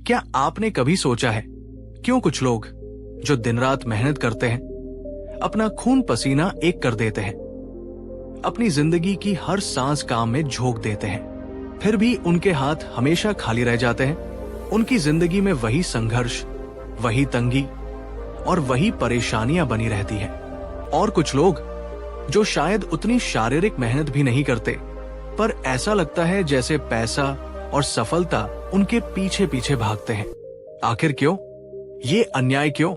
क्या आपने कभी सोचा है क्यों कुछ लोग जो दिन रात मेहनत करते हैं, अपना खून पसीना एक कर देते हैं, अपनी जिंदगी की हर सांस काम में झोंक देते हैं, फिर भी उनके हाथ हमेशा खाली रह जाते हैं? उनकी जिंदगी में वही संघर्ष, वही तंगी और वही परेशानियां बनी रहती हैं। और कुछ लोग जो शायद उतनी शारीरिक मेहनत भी नहीं करते, पर ऐसा लगता है जैसे पैसा और सफलता उनके पीछे पीछे भागते हैं। आखिर क्यों? ये अन्याय क्यों?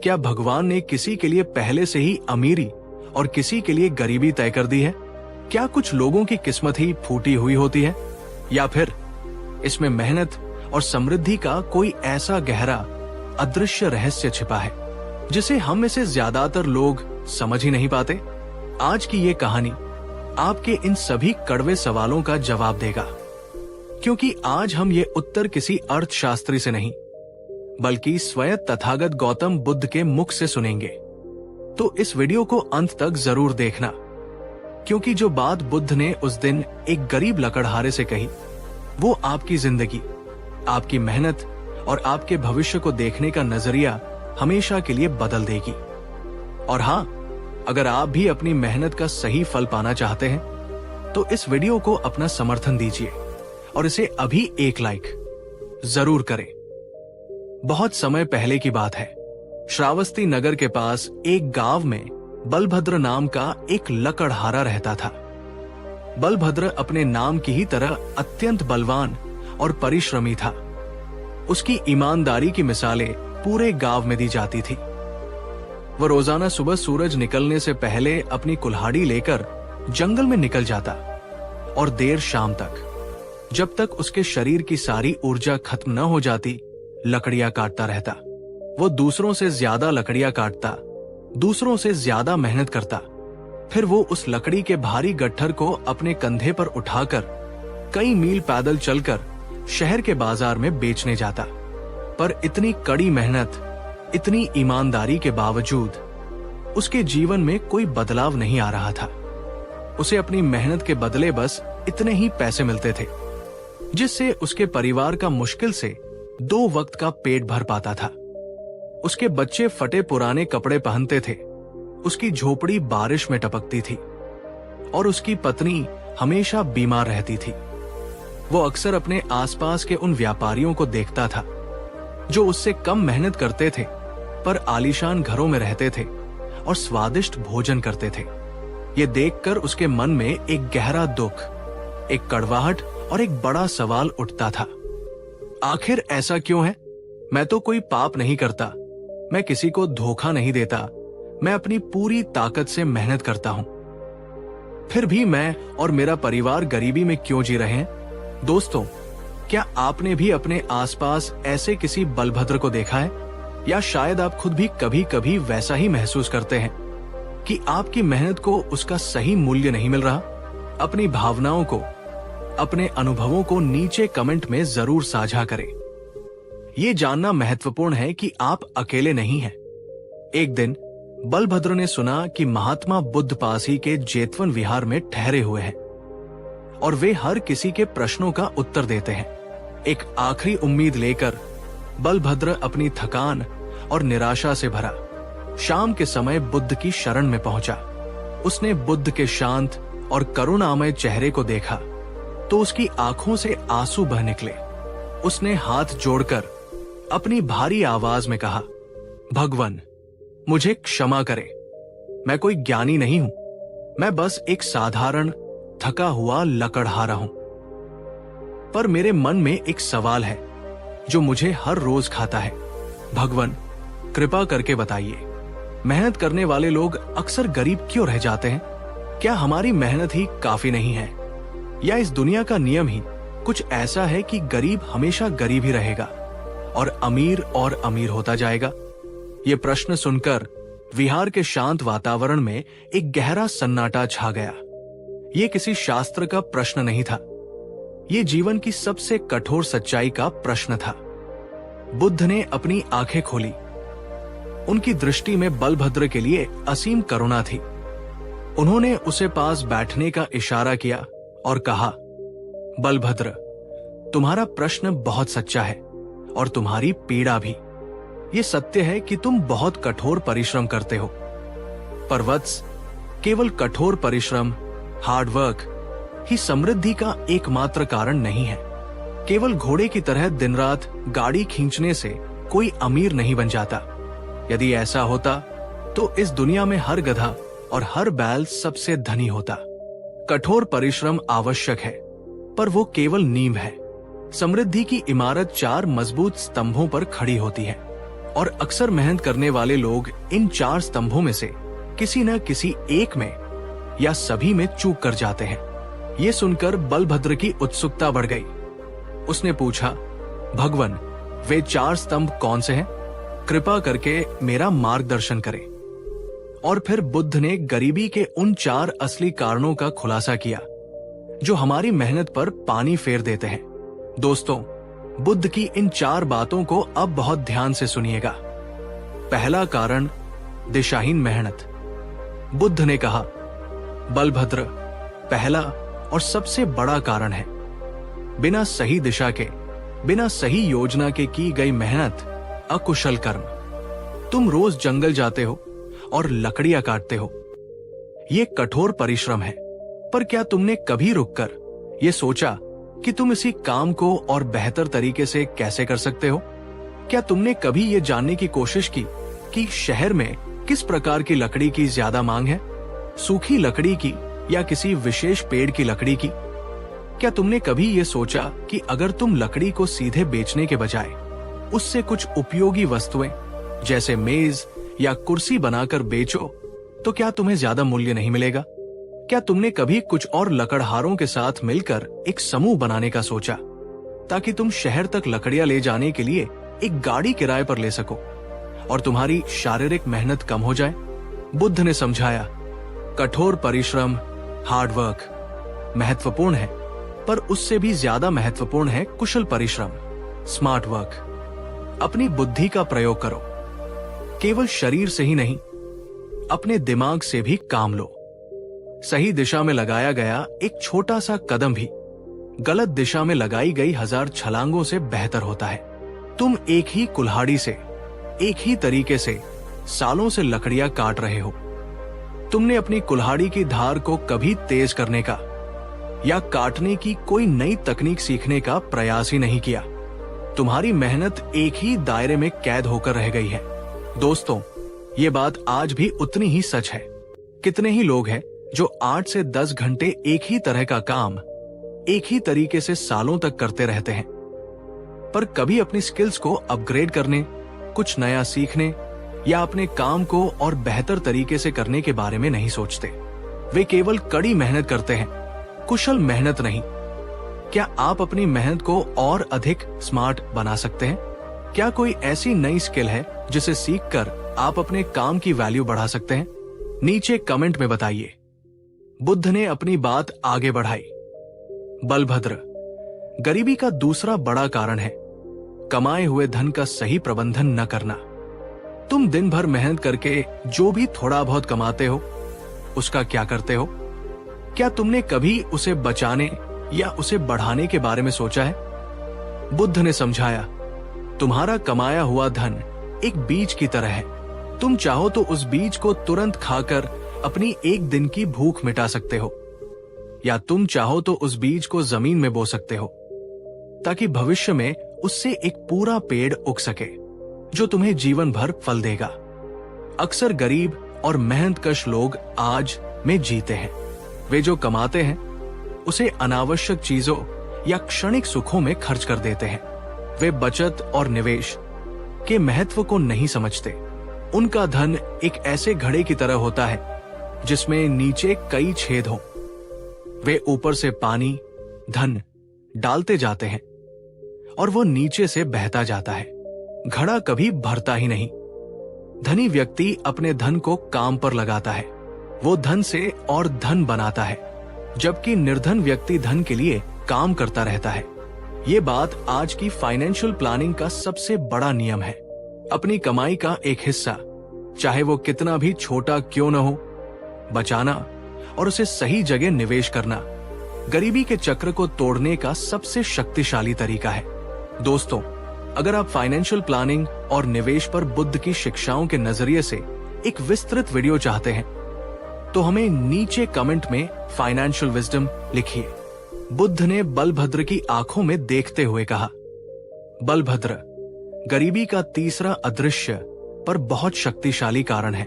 क्या भगवान ने किसी के लिए पहले से ही अमीरी और किसी के लिए गरीबी तय कर दी है? क्या कुछ लोगों की किस्मत ही फूटी हुई होती है, या फिर इसमें मेहनत और समृद्धि का कोई ऐसा गहरा अदृश्य रहस्य छिपा है जिसे हम में से ज्यादातर लोग समझ ही नहीं पाते? आज की ये कहानी आपके इन सभी कड़वे सवालों का जवाब देगा, क्योंकि आज हम ये उत्तर किसी अर्थशास्त्री से नहीं बल्कि स्वयं तथागत गौतम बुद्ध के मुख से सुनेंगे। तो इस वीडियो को अंत तक जरूर देखना, क्योंकि जो बात बुद्ध ने उस दिन एक गरीब लकड़हारे से कही, वो आपकी जिंदगी, आपकी मेहनत और आपके भविष्य को देखने का नजरिया हमेशा के लिए बदल देगी। और हाँ, अगर आप भी अपनी मेहनत का सही फल पाना चाहते हैं तो इस वीडियो को अपना समर्थन दीजिए और इसे अभी एक लाइक जरूर करें। बहुत समय पहले की बात है। श्रावस्ती नगर के पास एक गांव में बलभद्र नाम का एक लकड़हारा रहता था। बलभद्र अपने नाम की ही तरह अत्यंत बलवान और परिश्रमी था। उसकी ईमानदारी की मिसालें पूरे गांव में दी जाती थी। वह रोजाना सुबह सूरज निकलने से पहले अपनी कुल्हाड़ी लेकर जंगल में निकल जाता और देर शाम तक, जब तक उसके शरीर की सारी ऊर्जा खत्म न हो जाती, लकड़ियां काटता रहता। वो दूसरों से ज्यादा लकड़ियां काटता, दूसरों से ज्यादा मेहनत करता। फिर वो उस लकड़ी के भारी गट्ठर को अपने कंधे पर उठाकर कई मील पैदल चलकर शहर के बाजार में बेचने जाता। पर इतनी कड़ी मेहनत, इतनी ईमानदारी के बावजूद उसके जीवन में कोई बदलाव नहीं आ रहा था। उसे अपनी मेहनत के बदले बस इतने ही पैसे मिलते थे जिससे उसके परिवार का मुश्किल से 2 वक्त का पेट भर पाता था। उसके बच्चे फटे पुराने कपड़े पहनते थे, उसकी झोपड़ी बारिश में टपकती थी और उसकी पत्नी हमेशा बीमार रहती थी। वो अक्सर अपने आसपास के उन व्यापारियों को देखता था जो उससे कम मेहनत करते थे पर आलीशान घरों में रहते थे और स्वादिष्ट भोजन करते थे। ये देखकर उसके मन में एक गहरा दुख, एक कड़वाहट और एक बड़ा सवाल उठता था। आखिर ऐसा क्यों है? मैं तो कोई पाप नहीं करता, मैं किसी को धोखा नहीं देता, मैं अपनी पूरी ताकत से मेहनत करता हूं, फिर भी मैं और मेरा परिवार गरीबी में क्यों जी रहे हैं? दोस्तों, क्या आपने भी अपने आसपास ऐसे किसी बलभद्र को देखा है? या शायद आप खुद भी कभी कभी वैसा ही महसूस करते हैं कि आपकी मेहनत को उसका सही मूल्य नहीं मिल रहा? अपनी भावनाओं को, अपने अनुभवों को नीचे कमेंट में जरूर साझा करें। ये जानना महत्वपूर्ण है कि आप अकेले नहीं हैं। एक दिन बलभद्र ने सुना कि महात्मा बुद्ध पासी के जेतवन विहार में ठहरे हुए हैं और वे हर किसी के प्रश्नों का उत्तर देते हैं। एक आखिरी उम्मीद लेकर बलभद्र अपनी थकान और निराशा से भरा शाम के समय बुद्ध की शरण में पहुंचा। उसने बुद्ध के शांत और करुणामय चेहरे को देखा तो उसकी आंखों से आंसू बह निकले। उसने हाथ जोड़कर अपनी भारी आवाज में कहा, भगवान, मुझे क्षमा करे, मैं कोई ज्ञानी नहीं हूं, मैं बस एक साधारण थका हुआ लकड़हारा हूं। पर मेरे मन में एक सवाल है जो मुझे हर रोज खाता है। भगवान, कृपा करके बताइए, मेहनत करने वाले लोग अक्सर गरीब क्यों रह जाते हैं? क्या हमारी मेहनत ही काफी नहीं है, या इस दुनिया का नियम ही कुछ ऐसा है कि गरीब हमेशा गरीब ही रहेगा और अमीर होता जाएगा? ये प्रश्न सुनकर विहार के शांत वातावरण में एक गहरा सन्नाटा छा गया। ये किसी शास्त्र का प्रश्न नहीं था, ये जीवन की सबसे कठोर सच्चाई का प्रश्न था। बुद्ध ने अपनी आंखें खोली। उनकी दृष्टि में बलभद्र के लिए असीम करुणा थी। उन्होंने उसे पास बैठने का इशारा किया और कहा, बलभद्र, तुम्हारा प्रश्न बहुत सच्चा है और तुम्हारी पीड़ा भी। ये सत्य है कि तुम बहुत कठोर परिश्रम करते हो, पर वत्स, केवल कठोर परिश्रम, हार्ड वर्क ही समृद्धि का एकमात्र कारण नहीं है। केवल घोड़े की तरह दिन रात गाड़ी खींचने से कोई अमीर नहीं बन जाता। यदि ऐसा होता तो इस दुनिया में हर गधा और हर बैल सबसे धनी होता। कठोर परिश्रम आवश्यक है, पर वो केवल नींव है। समृद्धि की इमारत 4 मजबूत स्तंभों पर खड़ी होती है, और अक्सर मेहनत करने वाले लोग इन 4 स्तंभों में से किसी न किसी एक में या सभी में चूक कर जाते हैं। ये सुनकर बलभद्र की उत्सुकता बढ़ गई। उसने पूछा, भगवान, वे 4 स्तंभ कौन से हैं? कृपा करके मेरा मार्गदर्शन करें। और फिर बुद्ध ने गरीबी के उन 4 असली कारणों का खुलासा किया जो हमारी मेहनत पर पानी फेर देते हैं। दोस्तों, बुद्ध की इन 4 बातों को अब बहुत ध्यान से सुनिएगा। पहला कारण, दिशाहीन मेहनत। बुद्ध ने कहा, बलभद्र, पहला और सबसे बड़ा कारण है बिना सही दिशा के, बिना सही योजना के की गई मेहनत अकुशल कर्म। तुम रोज जंगल जाते हो और लकड़ियां काटते हो। ये कठोर परिश्रम है, पर क्या तुमने कभी रुककर ये सोचा कि तुम इसी काम को और बेहतर तरीके से कैसे कर सकते हो? क्या तुमने कभी ये जानने की कोशिश की कि शहर में किस प्रकार की लकड़ी की ज्यादा मांग है, सूखी लकड़ी की या किसी विशेष पेड़ की लकड़ी की? क्या तुमने कभी ये सोचा कि अगर तुम लकड़ी को सीधे बेचने के बजाय उससे कुछ उपयोगी वस्तुएं जैसे मेज या कुर्सी बनाकर बेचो तो क्या तुम्हें ज्यादा मूल्य नहीं मिलेगा? क्या तुमने कभी कुछ और लकड़हारों के साथ मिलकर एक समूह बनाने का सोचा ताकि तुम शहर तक लकड़ियां ले जाने के लिए एक गाड़ी किराए पर ले सको और तुम्हारी शारीरिक मेहनत कम हो जाए? बुद्ध ने समझाया, कठोर परिश्रम, हार्ड वर्क महत्वपूर्ण है, पर उससे भी ज्यादा महत्वपूर्ण है कुशल परिश्रम, स्मार्ट वर्क। अपनी बुद्धि का प्रयोग करो, केवल शरीर से ही नहीं, अपने दिमाग से भी काम लो। सही दिशा में लगाया गया एक छोटा सा कदम भी गलत दिशा में लगाई गई 1000 छलांगों से बेहतर होता है। तुम एक ही कुल्हाड़ी से एक ही तरीके से सालों से लकड़ियां काट रहे हो। तुमने अपनी कुल्हाड़ी की धार को कभी तेज करने का या काटने की कोई नई तकनीक सीखने का प्रयास ही नहीं किया। तुम्हारी मेहनत एक ही दायरे में कैद होकर रह गई है। दोस्तों, ये बात आज भी उतनी ही सच है। कितने ही लोग हैं जो 8 से 10 घंटे एक ही तरह का काम एक ही तरीके से सालों तक करते रहते हैं, पर कभी अपनी स्किल्स को अपग्रेड करने, कुछ नया सीखने या अपने काम को और बेहतर तरीके से करने के बारे में नहीं सोचते। वे केवल कड़ी मेहनत करते हैं, कुशल मेहनत नहीं। क्या आप अपनी मेहनत को और अधिक स्मार्ट बना सकते हैं? क्या कोई ऐसी नई स्किल है जिसे सीखकर आप अपने काम की वैल्यू बढ़ा सकते हैं? नीचे कमेंट में बताइए। बुद्ध ने अपनी बात आगे बढ़ाई। बलभद्र, गरीबी का दूसरा बड़ा कारण है कमाए हुए धन का सही प्रबंधन न करना। तुम दिन भर मेहनत करके जो भी थोड़ा बहुत कमाते हो, उसका क्या करते हो? क्या तुमने कभी उसे बचाने या उसे बढ़ाने के बारे में सोचा है? बुद्ध ने समझाया, तुम्हारा कमाया हुआ धन एक बीज की तरह है। तुम चाहो तो उस बीज को तुरंत खाकर अपनी एक दिन की भूख मिटा सकते हो, या तुम चाहो तो उस बीज को जमीन में बो सकते हो ताकि भविष्य में उससे एक पूरा पेड़ उग सके जो तुम्हें जीवन भर फल देगा। अक्सर गरीब और मेहनतकश लोग आज में जीते हैं। वे जो कमाते हैं उसे अनावश्यक चीजों या क्षणिक सुखों में खर्च कर देते हैं। वे बचत और निवेश के महत्व को नहीं समझते। उनका धन एक ऐसे घड़े की तरह होता है जिसमें नीचे कई छेद हों। वे ऊपर से पानी, धन डालते जाते हैं और वो नीचे से बहता जाता है। घड़ा कभी भरता ही नहीं। धनी व्यक्ति अपने धन को काम पर लगाता है, वो धन से और धन बनाता है, जबकि निर्धन व्यक्ति धन के लिए काम करता रहता है। ये बात आज की फाइनेंशियल प्लानिंग का सबसे बड़ा नियम है। अपनी कमाई का एक हिस्सा, चाहे वो कितना भी छोटा क्यों न हो, बचाना और उसे सही जगह निवेश करना गरीबी के चक्र को तोड़ने का सबसे शक्तिशाली तरीका है। दोस्तों, अगर आप फाइनेंशियल प्लानिंग और निवेश पर बुद्ध की शिक्षाओं के नजरिए से एक विस्तृत वीडियो चाहते हैं तो हमें नीचे कमेंट में फाइनेंशियल विजडम लिखिए। बुद्ध ने बलभद्र की आंखों में देखते हुए कहा, बलभद्र, गरीबी का तीसरा अदृश्य पर बहुत शक्तिशाली कारण है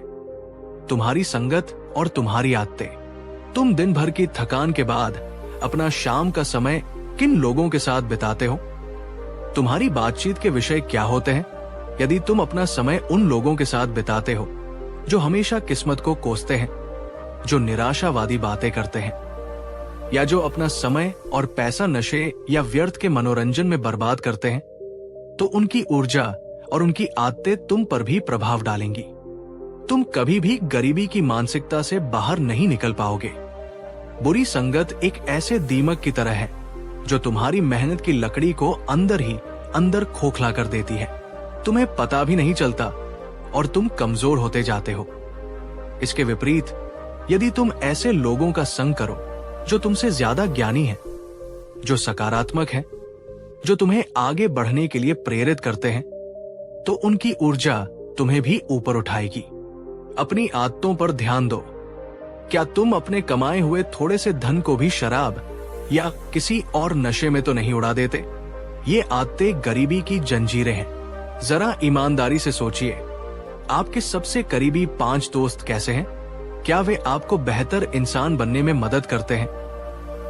तुम्हारी संगत और तुम्हारी आदतें। तुम दिन भर की थकान के बाद अपना शाम का समय किन लोगों के साथ बिताते हो? तुम्हारी बातचीत के विषय क्या होते हैं? यदि तुम अपना समय उन लोगों के साथ बिताते हो जो हमेशा किस्मत को कोसते हैं, जो निराशावादी बातें करते हैं, या जो अपना समय और पैसा नशे या व्यर्थ के मनोरंजन में बर्बाद करते हैं, तो उनकी ऊर्जा और उनकी आदतें तुम पर भी प्रभाव डालेंगी। तुम कभी भी गरीबी की मानसिकता से बाहर नहीं निकल पाओगे। बुरी संगत एक ऐसे दीमक की तरह है जो तुम्हारी मेहनत की लकड़ी को अंदर ही अंदर खोखला कर देती है। तुम्हें पता भी नहीं चलता और तुम कमजोर होते जाते हो। इसके विपरीत, यदि तुम ऐसे लोगों का संग करो जो तुमसे ज्यादा ज्ञानी हैं, जो सकारात्मक हैं, जो तुम्हें आगे बढ़ने के लिए प्रेरित करते हैं, तो उनकी ऊर्जा तुम्हें भी ऊपर उठाएगी। अपनी आदतों पर ध्यान दो। क्या तुम अपने कमाए हुए थोड़े से धन को भी शराब या किसी और नशे में तो नहीं उड़ा देते? ये आदतें गरीबी की जंजीरें हैं। जरा ईमानदारी से सोचिए, आपके सबसे करीबी 5 दोस्त कैसे हैं? क्या वे आपको बेहतर इंसान बनने में मदद करते हैं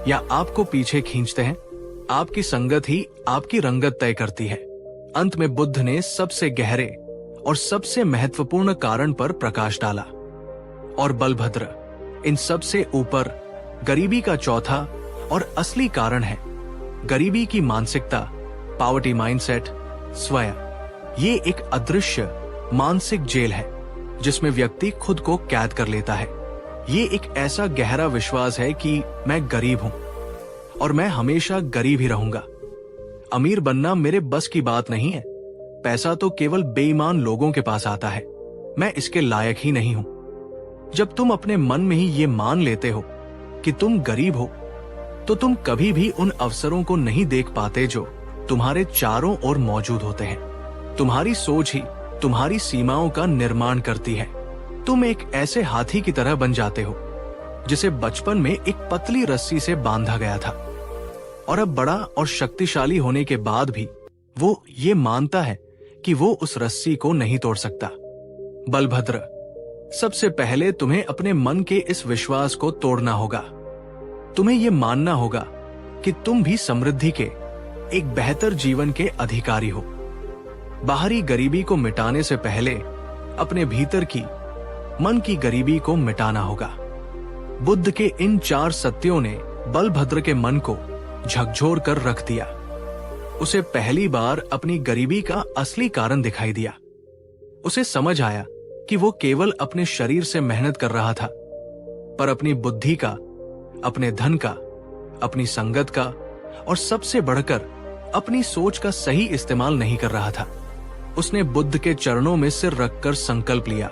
या आपको पीछे खींचते हैं? आपकी संगत ही आपकी रंगत तय करती है। अंत में बुद्ध ने सबसे गहरे और सबसे महत्वपूर्ण कारण पर प्रकाश डाला। और बलभद्र, इन सबसे ऊपर गरीबी का चौथा और असली कारण है गरीबी की मानसिकता, पॉवर्टी माइंडसेट, स्वयं। ये एक अदृश्य मानसिक जेल है जिसमें व्यक्ति खुद को कैद कर लेता है। ये एक ऐसा गहरा विश्वास है कि मैं गरीब हूं और मैं हमेशा गरीब ही रहूंगा। अमीर बनना मेरे बस की बात नहीं है। पैसा तो केवल बेईमान लोगों के पास आता है। मैं इसके लायक ही नहीं हूं। जब तुम अपने मन में ही ये मान लेते हो कि तुम गरीब हो, तो तुम कभी भी उन अवसरों को नहीं देख पाते जो तुम्हारे चारों ओर मौजूद होते हैं। तुम्हारी सोच ही तुम्हारी सीमाओं का निर्माण करती है। तुम एक ऐसे हाथी की तरह बन जाते हो जिसे बचपन में एक पतली रस्सी से बांधा गया था, और अब बड़ा और शक्तिशाली होने के बाद भी वो ये मानता है कि वो उस रस्सी को नहीं तोड़ सकता। बलभद्र, सबसे पहले तुम्हें अपने मन के इस विश्वास को तोड़ना होगा। तुम्हें यह मानना होगा कि तुम भी समृद्धि के, एक बेहतर जीवन के अधिकारी हो। बाहरी गरीबी को मिटाने से पहले अपने भीतर की, मन की गरीबी को मिटाना होगा। बुद्ध के इन 4 सत्यों ने बलभद्र के मन को झकझोर कर रख दिया। उसे पहली बार अपनी गरीबी का असली कारण दिखाई दिया। उसे समझ आया कि वो केवल अपने शरीर से मेहनत कर रहा था, पर अपनी बुद्धि का, अपने धन का, अपनी संगत का और सबसे बढ़कर अपनी सोच का सही इस्तेमाल नहीं कर रहा था। उसने बुद्ध के चरणों में सिर रखकर संकल्प लिया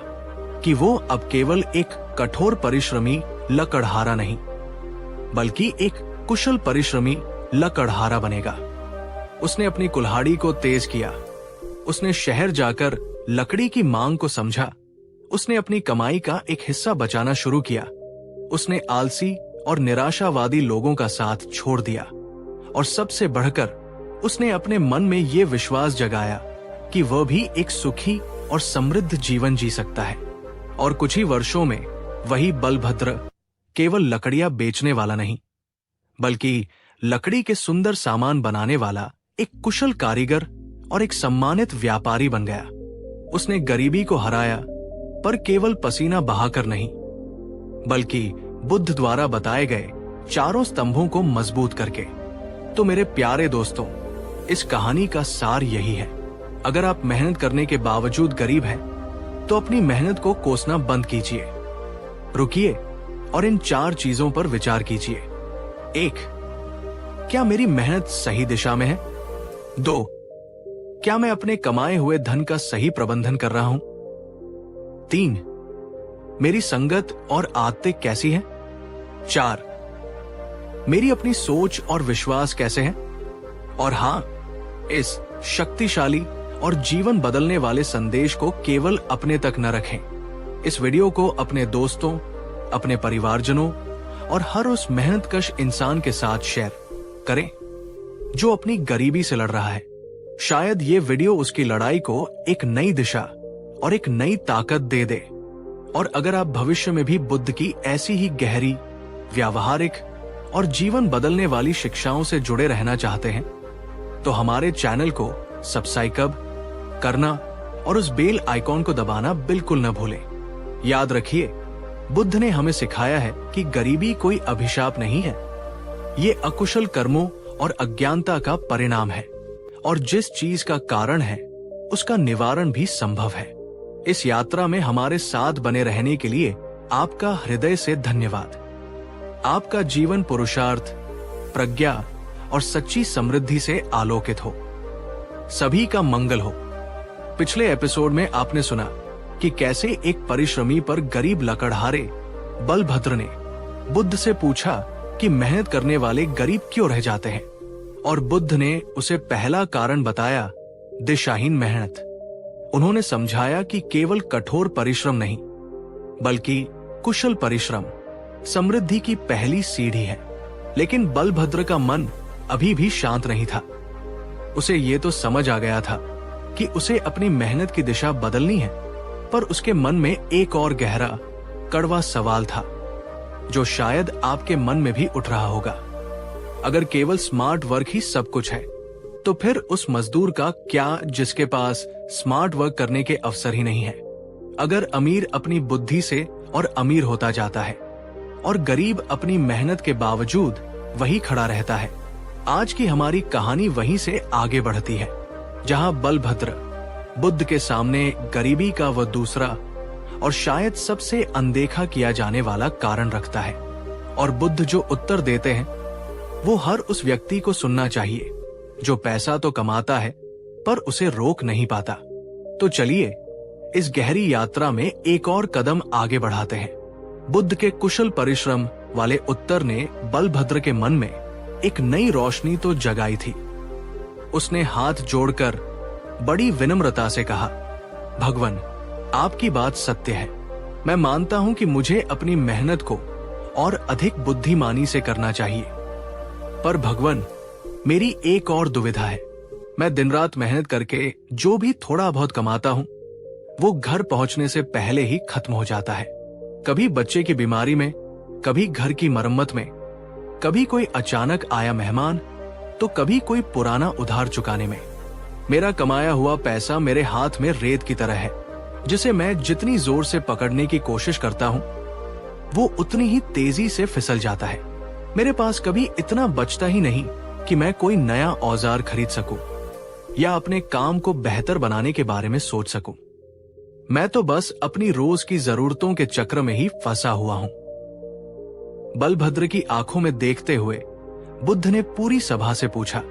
कि वो अब केवल एक कठोर परिश्रमी लकड़हारा नहीं, बल्कि एक कुशल परिश्रमी लकड़हारा बनेगा। उसने अपनी कुल्हाड़ी को तेज किया। उसने शहर जाकर लकड़ी की मांग को समझा। उसने अपनी कमाई का एक हिस्सा बचाना शुरू किया। उसने आलसी और निराशावादी लोगों का साथ छोड़ दिया, और सबसे बढ़कर उसने अपने मन में ये विश्वास जगाया कि वह भी एक सुखी और समृद्ध जीवन जी सकता है। और कुछ ही वर्षों में वही बलभद्र केवल लकड़ियां बेचने वाला नहीं, बल्कि लकड़ी के सुंदर सामान बनाने वाला एक कुशल कारीगर और एक सम्मानित व्यापारी बन गया। उसने गरीबी को हराया, पर केवल पसीना बहाकर नहीं, बल्कि बुद्ध द्वारा बताए गए 4 स्तंभों को मजबूत करके। तो मेरे प्यारे दोस्तों, इस कहानी का सार यही है। अगर आप मेहनत करने के बावजूद गरीब हैं, तो अपनी मेहनत को कोसना बंद कीजिए। रुकिए और इन 4 चीजों पर विचार कीजिए। 1. क्या मेरी मेहनत सही दिशा में है? 2. क्या मैं अपने कमाए हुए धन का सही प्रबंधन कर रहा हूं? 3. मेरी संगत और आदतें कैसी हैं? 4. मेरी अपनी सोच और विश्वास कैसे हैं? और हां, इस शक्तिशाली और जीवन बदलने वाले संदेश को केवल अपने तक न रखें। इस वीडियो को अपने दोस्तों, अपने परिवारजनों और हर उस मेहनतकश इंसान के साथ शेयर करें जो अपनी गरीबी से लड़ रहा है। शायद ये वीडियो उसकी लड़ाई को एक नई दिशा और एक नई ताकत दे दे। और अगर आप भविष्य में भी बुद्ध की ऐसी ही गहरी, व्यावहारिक और जीवन बदलने वाली शिक्षाओं से जुड़े रहना चाहते हैं तो हमारे चैनल को सब्सक्राइब करना और उस बेल आइकॉन को दबाना बिल्कुल न भूलें। याद रखिए, बुद्ध ने हमें सिखाया है कि गरीबी कोई अभिशाप नहीं है, ये अकुशल कर्मों और अज्ञानता का परिणाम है और जिस चीज का कारण है उसका निवारण भी संभव है। इस यात्रा में हमारे साथ बने रहने के लिए आपका हृदय से धन्यवाद। आपका जीवन पुरुषार्थ, प्रज्ञा और सच्ची समृद्धि से आलोकित हो। सभी का मंगल हो। पिछले एपिसोड में आपने सुना कि कैसे एक परिश्रमी पर गरीब लकड़हारे बलभद्र ने बुद्ध से पूछा कि मेहनत करने वाले गरीब क्यों रह जाते हैं, और बुद्ध ने उसे पहला कारण बताया, दिशाहीन मेहनत। उन्होंने समझाया कि केवल कठोर परिश्रम नहीं बल्कि कुशल परिश्रम समृद्धि की पहली सीढ़ी है। लेकिन बलभद्र का मन अभी भी शांत नहीं था। उसे ये तो समझ आ गया था कि उसे अपनी मेहनत की दिशा बदलनी है, पर उसके मन में एक और गहरा, कड़वा सवाल था जो शायद आपके मन में भी उठ रहा होगा। अगर केवल स्मार्ट वर्क ही सब कुछ है तो फिर उस मजदूर का क्या जिसके पास स्मार्ट वर्क करने के अवसर ही नहीं है? अगर अमीर अपनी बुद्धि से और अमीर होता जाता है और गरीब अपनी मेहनत के बावजूद वही खड़ा रहता है। आज की हमारी कहानी वहीं से आगे बढ़ती है, जहां बलभद्र बुद्ध के सामने गरीबी का वह दूसरा और शायद सबसे अनदेखा किया जाने वाला कारण रखता है। और बुद्ध जो उत्तर देते हैं वो हर उस व्यक्ति को सुनना चाहिए जो पैसा तो कमाता है पर उसे रोक नहीं पाता। तो चलिए इस गहरी यात्रा में एक और कदम आगे बढ़ाते हैं। बुद्ध के कुशल परिश्रम वाले उत्तर ने बलभद्र के मन में एक नई रोशनी तो जगाई थी। उसने हाथ जोड़कर बड़ी विनम्रता से कहा, भगवान, आपकी बात सत्य है। मैं मानता हूं कि मुझे अपनी मेहनत को और अधिक बुद्धिमानी से करना चाहिए। पर भगवान, मेरी एक और दुविधा है। मैं दिन रात मेहनत करके जो भी थोड़ा बहुत कमाता हूं वो घर पहुंचने से पहले ही खत्म हो जाता है। कभी बच्चे की बीमारी में, कभी घर की मरम्मत में, कभी कोई अचानक आया मेहमान, तो कभी कोई पुराना उधार चुकाने में। मेरा कमाया हुआ पैसा मेरे हाथ में रेत की तरह है, जिसे मैं जितनी जोर से पकड़ने की कोशिश करता हूं वो उतनी ही तेजी से फिसल जाता है। मेरे पास कभी इतना बचता ही नहीं कि मैं कोई नया औजार खरीद सकूं या अपने काम को बेहतर बनाने के बारे में सोच सकूं। मैं तो बस अपनी रोज की जरूरतों के चक्र में ही फंसा हुआ हूं। बलभद्र की आंखों में देखते हुए बुद्ध ने पूरी सभा से पूछा,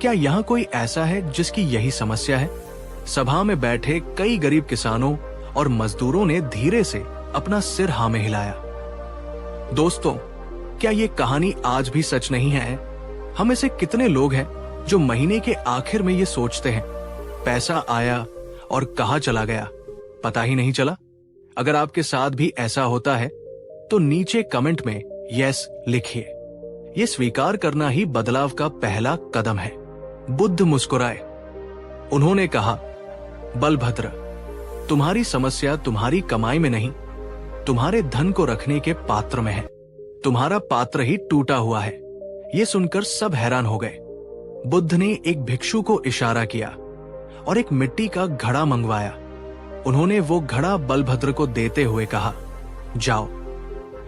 क्या यहाँ कोई ऐसा है जिसकी यही समस्या है? सभा में बैठे कई गरीब किसानों और मजदूरों ने धीरे से अपना सिर हाँ में हिलाया। दोस्तों, क्या ये कहानी आज भी सच नहीं है? हम में से कितने लोग हैं जो महीने के आखिर में ये सोचते हैं, पैसा आया और कहाँ चला गया, पता ही नहीं चला? अगर आपके साथ भी ऐसा होता है तो नीचे कमेंट में यस लिखिए। ये स्वीकार करना ही बदलाव का पहला कदम है। बुद्ध मुस्कुराए। उन्होंने कहा, बलभद्र, तुम्हारी समस्या तुम्हारी कमाई में नहीं, तुम्हारे धन को रखने के पात्र में है। तुम्हारा पात्र ही टूटा हुआ है। ये सुनकर सब हैरान हो गए। बुद्ध ने एक भिक्षु को इशारा किया और एक मिट्टी का घड़ा मंगवाया। उन्होंने वो घड़ा बलभद्र को देते हुए कहा, जाओ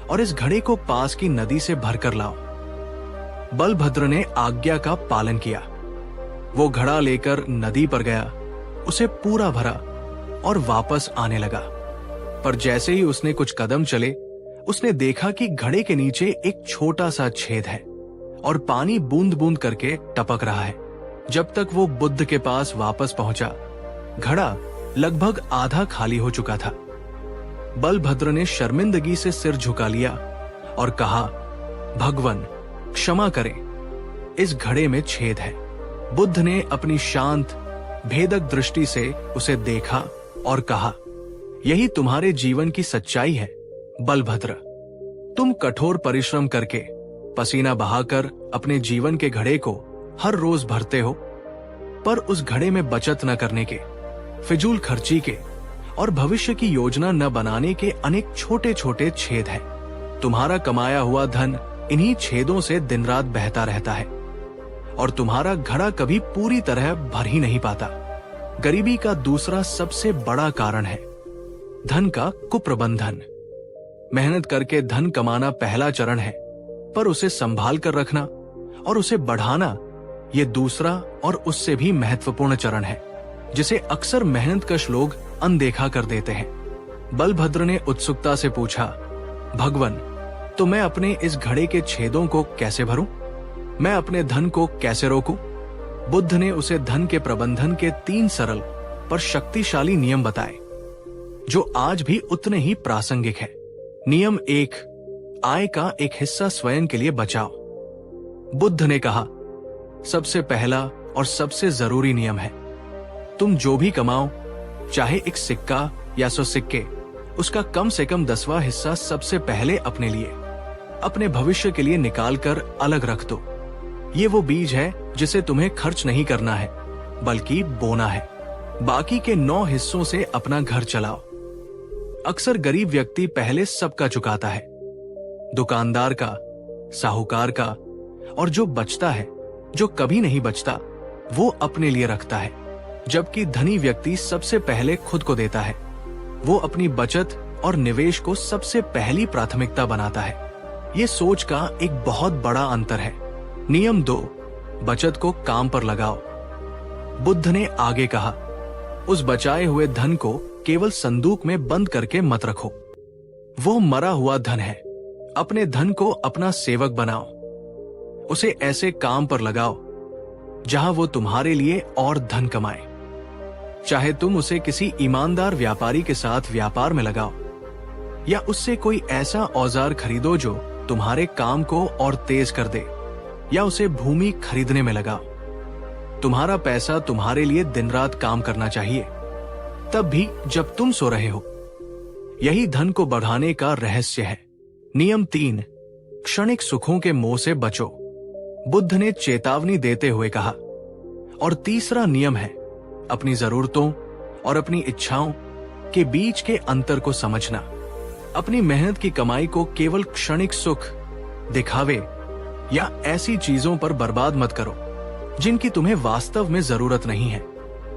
और इस घड़े को पास की नदी से भरकर लाओ। बलभद्र ने आज्ञा का पालन किया। वो घड़ा लेकर नदी पर गया, उसे पूरा भरा और वापस आने लगा। पर जैसे ही उसने कुछ कदम चले, उसने देखा कि घड़े के नीचे एक छोटा सा छेद है और पानी बूंद बूंद करके टपक रहा है। जब तक वो बुद्ध के पास वापस पहुंचा, घड़ा लगभग आधा खाली हो चुका था। बलभद्र ने शर्मिंदगी से सिर झुका लिया और कहा, भगवान, क्षमा करें, इस घड़े में छेद है। बुद्ध ने अपनी शांत भेदक दृष्टि से उसे देखा और कहा, यही तुम्हारे जीवन की सच्चाई है बलभद्र। तुम कठोर परिश्रम करके पसीना बहाकर अपने जीवन के घड़े को हर रोज भरते हो, पर उस घड़े में बचत न करने के, फिजूल खर्ची के और भविष्य की योजना न बनाने के अनेक छोटे छोटे छेद हैं। तुम्हारा कमाया हुआ धन इन्हीं छेदों से दिन रात बहता रहता है और तुम्हारा घड़ा कभी पूरी तरह भर ही नहीं पाता। गरीबी का दूसरा सबसे बड़ा कारण है धन का कुप्रबंधन। मेहनत करके धन कमाना पहला चरण है, पर उसे संभाल कर रखना और उसे बढ़ाना ये दूसरा और उससे भी महत्वपूर्ण चरण है, जिसे अक्सर मेहनतकश लोग अनदेखा कर देते हैं। बलभद्र ने उत्सुकता से पूछा, भगवन, तो मैं अपने इस घड़े के छेदों को कैसे भरूं? मैं अपने धन को कैसे रोकूं? बुद्ध ने उसे धन के प्रबंधन के 3 सरल पर शक्तिशाली नियम बताए, जो आज भी उतने ही प्रासंगिक है। नियम 1, आय का एक हिस्सा स्वयं के लिए बचाओ। बुद्ध ने कहा, सबसे पहला और सबसे जरूरी नियम है, तुम जो भी कमाओ, चाहे एक सिक्का या 100 सिक्के, उसका कम से कम 10वां हिस्सा सबसे पहले अपने लिए, अपने भविष्य के लिए निकाल कर अलग रख दो। ये वो बीज है जिसे तुम्हें खर्च नहीं करना है, बल्कि बोना है। बाकी के 9 हिस्सों से अपना घर चलाओ। अक्सर गरीब व्यक्ति पहले सबका चुकाता है, दुकानदार का, साहूकार का, और जो बचता है, जो कभी नहीं बचता, वो अपने लिए रखता है। जबकि धनी व्यक्ति सबसे पहले खुद को देता है। वो अपनी बचत और निवेश को सबसे पहली प्राथमिकता बनाता है। ये सोच का एक बहुत बड़ा अंतर है। नियम 2, बचत को काम पर लगाओ। बुद्ध ने आगे कहा, उस बचाए हुए धन को केवल संदूक में बंद करके मत रखो। वो मरा हुआ धन है। अपने धन को अपना सेवक बनाओ। उसे ऐसे काम पर लगाओ जहां वो तुम्हारे लिए और धन कमाए। चाहे तुम उसे किसी ईमानदार व्यापारी के साथ व्यापार में लगाओ, या उससे कोई ऐसा औजार खरीदो जो तुम्हारे काम को और तेज कर दे, या उसे भूमि खरीदने में लगाओ। तुम्हारा पैसा तुम्हारे लिए दिन रात काम करना चाहिए, तब भी जब तुम सो रहे हो। यही धन को बढ़ाने का रहस्य है। नियम 3, क्षणिक सुखों के मोह से बचो। बुद्ध ने चेतावनी देते हुए कहा। और तीसरा नियम है अपनी जरूरतों और अपनी इच्छाओं के बीच के अंतर को समझना। अपनी मेहनत की कमाई को केवल क्षणिक सुख, दिखावे या ऐसी चीजों पर बर्बाद मत करो जिनकी तुम्हें वास्तव में जरूरत नहीं है।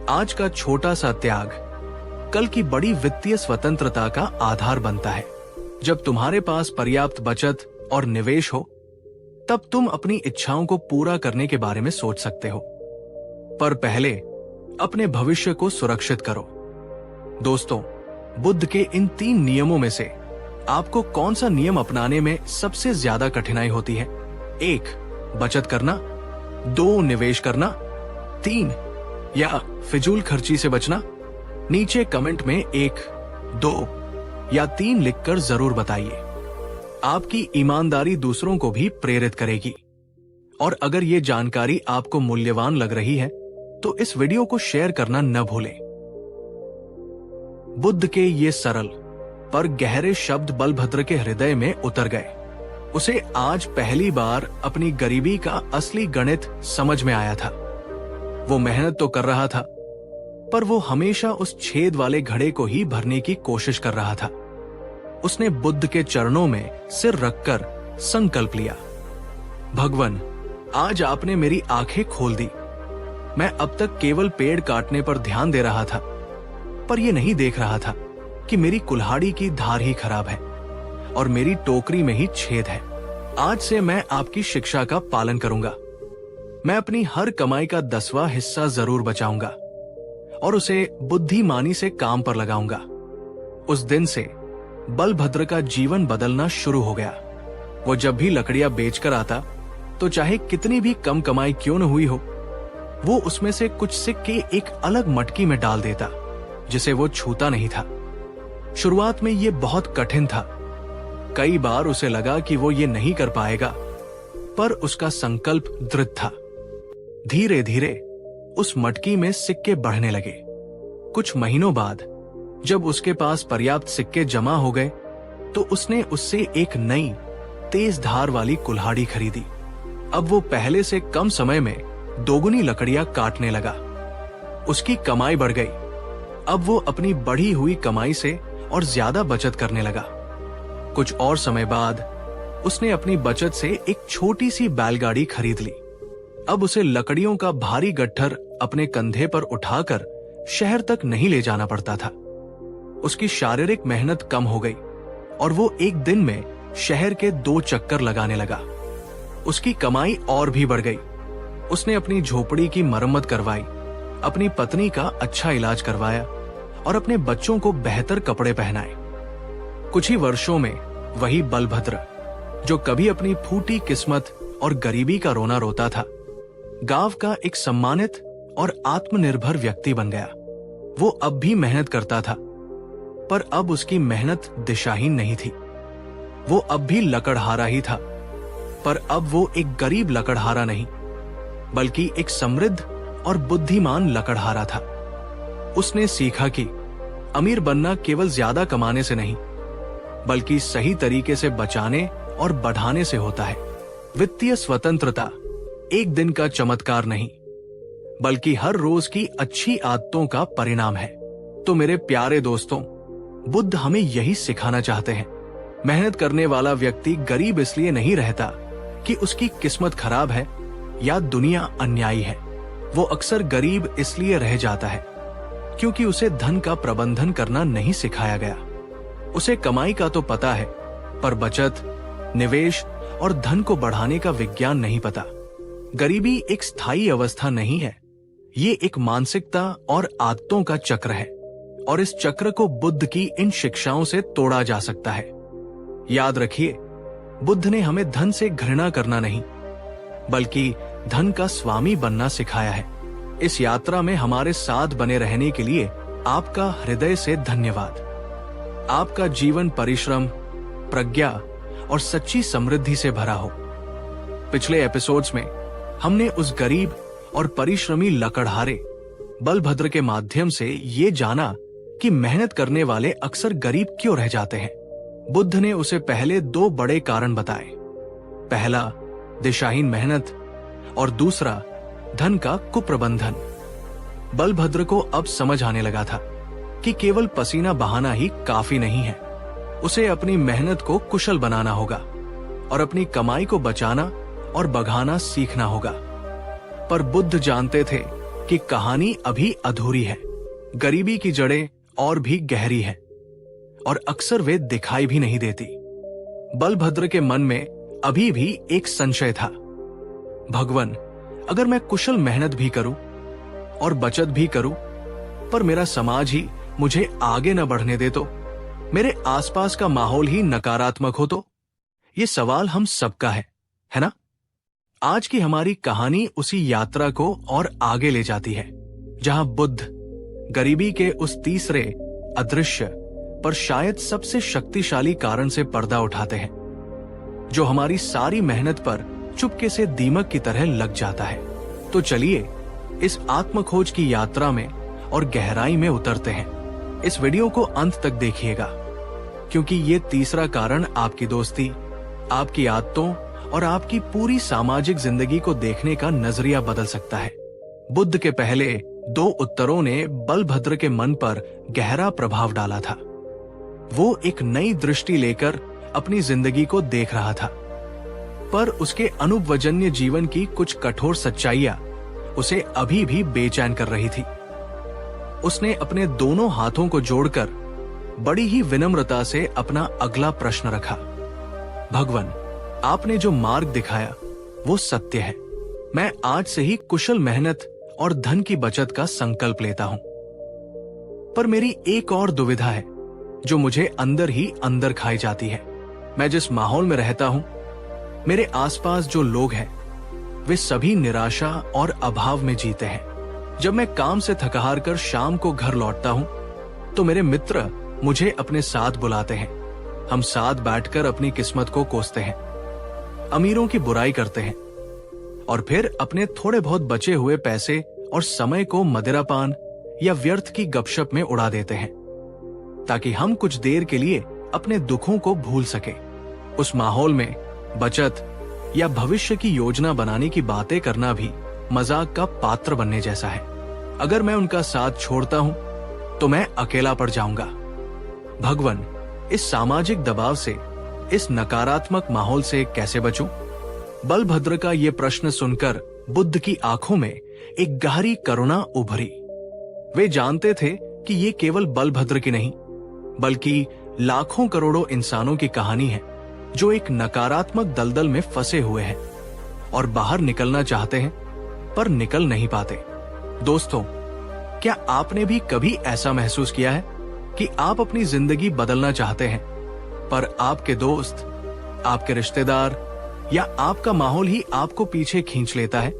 आज का छोटा सा त्याग कल की बड़ी वित्तीय स्वतंत्रता का आधार बनता है। जब तुम्हारे पास पर्याप्त बचत और निवेश हो, तब तुम अपनी इच्छाओं को पूरा करने के बारे में सोच सकते हो। पर पहले अपने भविष्य को सुरक्षित करो। दोस्तों, बुद्ध के इन 3 नियमों में से आपको कौन सा नियम अपनाने में सबसे ज्यादा कठिनाई होती है? 1, बचत करना, 2, निवेश करना, 3, या फिजूल खर्ची से बचना? नीचे कमेंट में 1, 2 या 3 लिखकर जरूर बताइए। आपकी ईमानदारी दूसरों को भी प्रेरित करेगी। और अगर ये जानकारी आपको मूल्यवान लग रही है तो इस वीडियो को शेयर करना न भूलें। बुद्ध के ये सरल पर गहरे शब्द बलभद्र के हृदय में उतर गए। उसे आज पहली बार अपनी गरीबी का असली गणित समझ में आया था। वो मेहनत तो कर रहा था, पर वो हमेशा उस छेद वाले घड़े को ही भरने की कोशिश कर रहा था। उसने बुद्ध के चरणों में सिर रखकर संकल्प लिया, भगवन, आज आपने मेरी आंखें खोल दी। मैं अब तक केवल पेड़ काटने पर ध्यान दे रहा था, पर यह नहीं देख रहा था कि मेरी कुल्हाड़ी की धार ही खराब है और मेरी टोकरी में ही छेद है। आज से मैं आपकी शिक्षा का पालन करूंगा। मैं अपनी हर कमाई का 10वां हिस्सा जरूर बचाऊंगा और उसे बुद्धिमानी से काम पर लगाऊंगा। उस दिन से बलभद्र का जीवन बदलना शुरू हो गया। वो जब भी लकड़ियां बेचकर आता, तो चाहे कितनी भी कम कमाई क्यों न हुई हो, वो उसमें से कुछ सिक्के एक अलग मटकी में डाल देता जिसे वो छूता नहीं था। शुरुआत में ये बहुत कठिन था। कई बार उसे लगा कि वो ये नहीं कर पाएगा, पर उसका संकल्प दृढ़ था। धीरे धीरे उस मटकी में सिक्के बढ़ने लगे। कुछ महीनों बाद जब उसके पास पर्याप्त सिक्के जमा हो गए तो उसने उससे एक नई तेज धार वाली कुल्हाड़ी खरीदी। अब वो पहले से कम समय में दोगुनी लकड़ियां काटने लगा। उसकी कमाई बढ़ गई। अब वो अपनी बढ़ी हुई कमाई से और ज्यादा बचत करने लगा। कुछ और समय बाद उसने अपनी बचत से एक छोटी सी बैलगाड़ी खरीद ली। अब उसे लकड़ियों का भारी गट्ठर अपने कंधे पर उठाकर शहर तक नहीं ले जाना पड़ता था। उसकी शारीरिक मेहनत कम हो गई और वो एक दिन में शहर के 2 चक्कर लगाने लगा। उसकी कमाई और भी बढ़ गई। उसने अपनी झोपड़ी की मरम्मत करवाई, अपनी पत्नी का अच्छा इलाज करवाया और अपने बच्चों को बेहतर कपड़े पहनाए। कुछ ही वर्षों में वही बलभद्र, जो कभी अपनी फूटी किस्मत और गरीबी का रोना रोता था, गांव का एक सम्मानित और आत्मनिर्भर व्यक्ति बन गया। वो अब भी मेहनत करता था, पर अब उसकी मेहनत दिशाहीन नहीं थी। वो अब भी लकड़हारा ही था, पर अब वो एक गरीब लकड़हारा नहीं, बल्कि एक समृद्ध और बुद्धिमान लकड़हारा था। उसने सीखा कि अमीर बनना केवल ज्यादा कमाने से नहीं, बल्कि सही तरीके से बचाने और बढ़ाने से होता है। वित्तीय स्वतंत्रता एक दिन का चमत्कार नहीं, बल्कि हर रोज की अच्छी आदतों का परिणाम है। तो मेरे प्यारे दोस्तों, बुद्ध हमें यही सिखाना चाहते हैं। मेहनत करने वाला व्यक्ति गरीब इसलिए नहीं रहता कि उसकी किस्मत खराब है या दुनिया अन्यायी है। वो अक्सर गरीब इसलिए रह जाता है क्योंकि उसे धन का प्रबंधन करना नहीं सिखाया गया। उसे कमाई का तो पता है, पर बचत, निवेश और धन को बढ़ाने का विज्ञान नहीं पता। गरीबी एक स्थायी अवस्था नहीं है, ये एक मानसिकता और आदतों का चक्र है, और इस चक्र को बुद्ध की इन शिक्षाओं से तोड़ा जा सकता है। याद रखिए, बुद्ध ने हमें धन से घृणा करना नहीं, बल्कि धन का स्वामी बनना सिखाया है। इस यात्रा में हमारे साथ बने रहने के लिए आपका हृदय से धन्यवाद। आपका जीवन परिश्रम, प्रज्ञा और सच्ची समृद्धि से भरा हो। पिछले एपिसोड्स में हमने उस गरीब और परिश्रमी लकड़हारे बलभद्र के माध्यम से ये जाना कि मेहनत करने वाले अक्सर गरीब क्यों रह जाते हैं। बुद्ध ने उसे पहले 2 बड़े कारण बताए। पहला, दिशाहीन मेहनत, और दूसरा, धन का कुप्रबंधन। बलभद्र को अब समझ आने लगा था कि केवल पसीना बहाना ही काफी नहीं है। उसे अपनी मेहनत को कुशल बनाना होगा और अपनी कमाई को बचाना और बघाना सीखना होगा। पर बुद्ध जानते थे कि कहानी अभी अधूरी है। गरीबी की जड़ें और भी गहरी है और अक्सर वे दिखाई भी नहीं देती। बलभद्र के मन में अभी भी एक संशय था, भगवान, अगर मैं कुशल मेहनत भी करूं और बचत भी करूं, पर मेरा समाज ही मुझे आगे न बढ़ने दे, तो मेरे आसपास का माहौल ही नकारात्मक हो, तो ये सवाल हम सबका है ना? आज की हमारी कहानी उसी यात्रा को और आगे ले जाती है, जहां बुद्ध गरीबी के उस तीसरे अदृश्य पर शायद सबसे शक्तिशाली कारण से पर्दा उठाते हैं, जो हमारी सारी मेहनत पर चुपके से दीमक की तरह लग जाता है। तो चलिए इस आत्मखोज की यात्रा में और गहराई में उतरते हैं। इस वीडियो को अंत तक देखिएगा, क्योंकि ये तीसरा कारण आपकी दोस्ती, आपकी आदतों और आपकी पूरी सामाजिक जिंदगी को देखने का नजरिया बदल सकता है। बुद्ध के पहले 2 उत्तरों ने बलभद्र के मन पर गहरा प्रभाव डाला था। वो एक नई दृष्टि लेकर अपनी जिंदगी को देख रहा था, पर उसके अनुभवजन्य जीवन की कुछ कठोर सच्चाइयां उसे अभी भी बेचैन कर रही थी। उसने अपने दोनों हाथों को जोड़कर बड़ी ही विनम्रता से अपना अगला प्रश्न रखा, भगवान, आपने जो मार्ग दिखाया वो सत्य है। मैं आज से ही कुशल मेहनत और धन की बचत का संकल्प लेता हूं। पर मेरी एक और दुविधा है जो मुझे अंदर ही अंदर खाई जाती है। मैं जिस माहौल में रहता हूं, मेरे आसपास जो लोग हैं, वे सभी निराशा और अभाव में जीते हैं। जब मैं काम से थकहार कर शाम को घर लौटता हूं, तो मेरे मित्र मुझे अपने साथ बुलाते हैं। हम साथ बैठकर अपनी किस्मत को कोसते हैं, अमीरों की बुराई करते हैं और फिर अपने थोड़े बहुत बचे हुए पैसे और समय को मदिरापान या व्यर्थ की गपशप में उड़ा देते हैं, ताकि हम कुछ देर के लिए अपने दुखों को भूल सके। उस माहौल में बचत या भविष्य की योजना बनाने की बातें करना भी मजाक का पात्र बनने जैसा है। अगर मैं उनका साथ छोड़ता हूं तो मैं अकेला पड़ जाऊंगा। भगवान, इस सामाजिक दबाव से, इस नकारात्मक माहौल से कैसे बचूं? बलभद्र का ये प्रश्न सुनकर बुद्ध की आंखों में एक गहरी करुणा उभरी। वे जानते थे कि ये केवल बलभद्र की नहीं, बल्कि लाखों करोड़ों इंसानों की कहानी है जो एक नकारात्मक दलदल में फंसे हुए हैं और बाहर निकलना चाहते हैं पर निकल नहीं पाते। दोस्तों, क्या आपने भी कभी ऐसा महसूस किया है कि आप अपनी जिंदगी बदलना चाहते हैं, पर आपके दोस्त, आपके रिश्तेदार या आपका माहौल ही आपको पीछे खींच लेता है?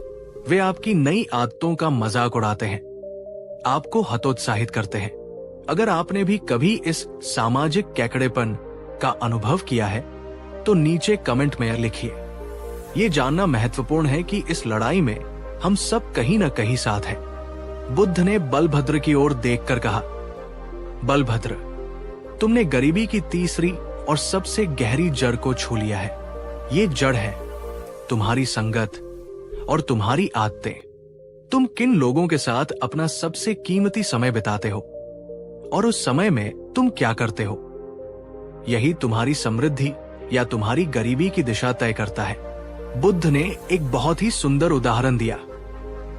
वे आपकी नई आदतों का मजाक उड़ाते हैं, आपको हतोत्साहित करते हैं। अगर आपने भी कभी इस सामाजिक कैकड़ेपन का अनुभव किया है तो नीचे कमेंट में लिखिए। ये जानना महत्वपूर्ण है कि इस लड़ाई में हम सब कहीं न कहीं साथ हैं। बुद्ध ने बलभद्र की ओर देखकर कहा, बलभद्र, तुमने गरीबी की तीसरी और सबसे गहरी जड़ को छू लिया है। ये जड़ है तुम्हारी संगत और तुम्हारी आदतें। तुम किन लोगों के साथ अपना सबसे कीमती समय बिताते हो और उस समय में तुम क्या करते हो, यही तुम्हारी समृद्धि या तुम्हारी गरीबी की दिशा तय करता है। बुद्ध ने एक बहुत ही सुंदर उदाहरण दिया।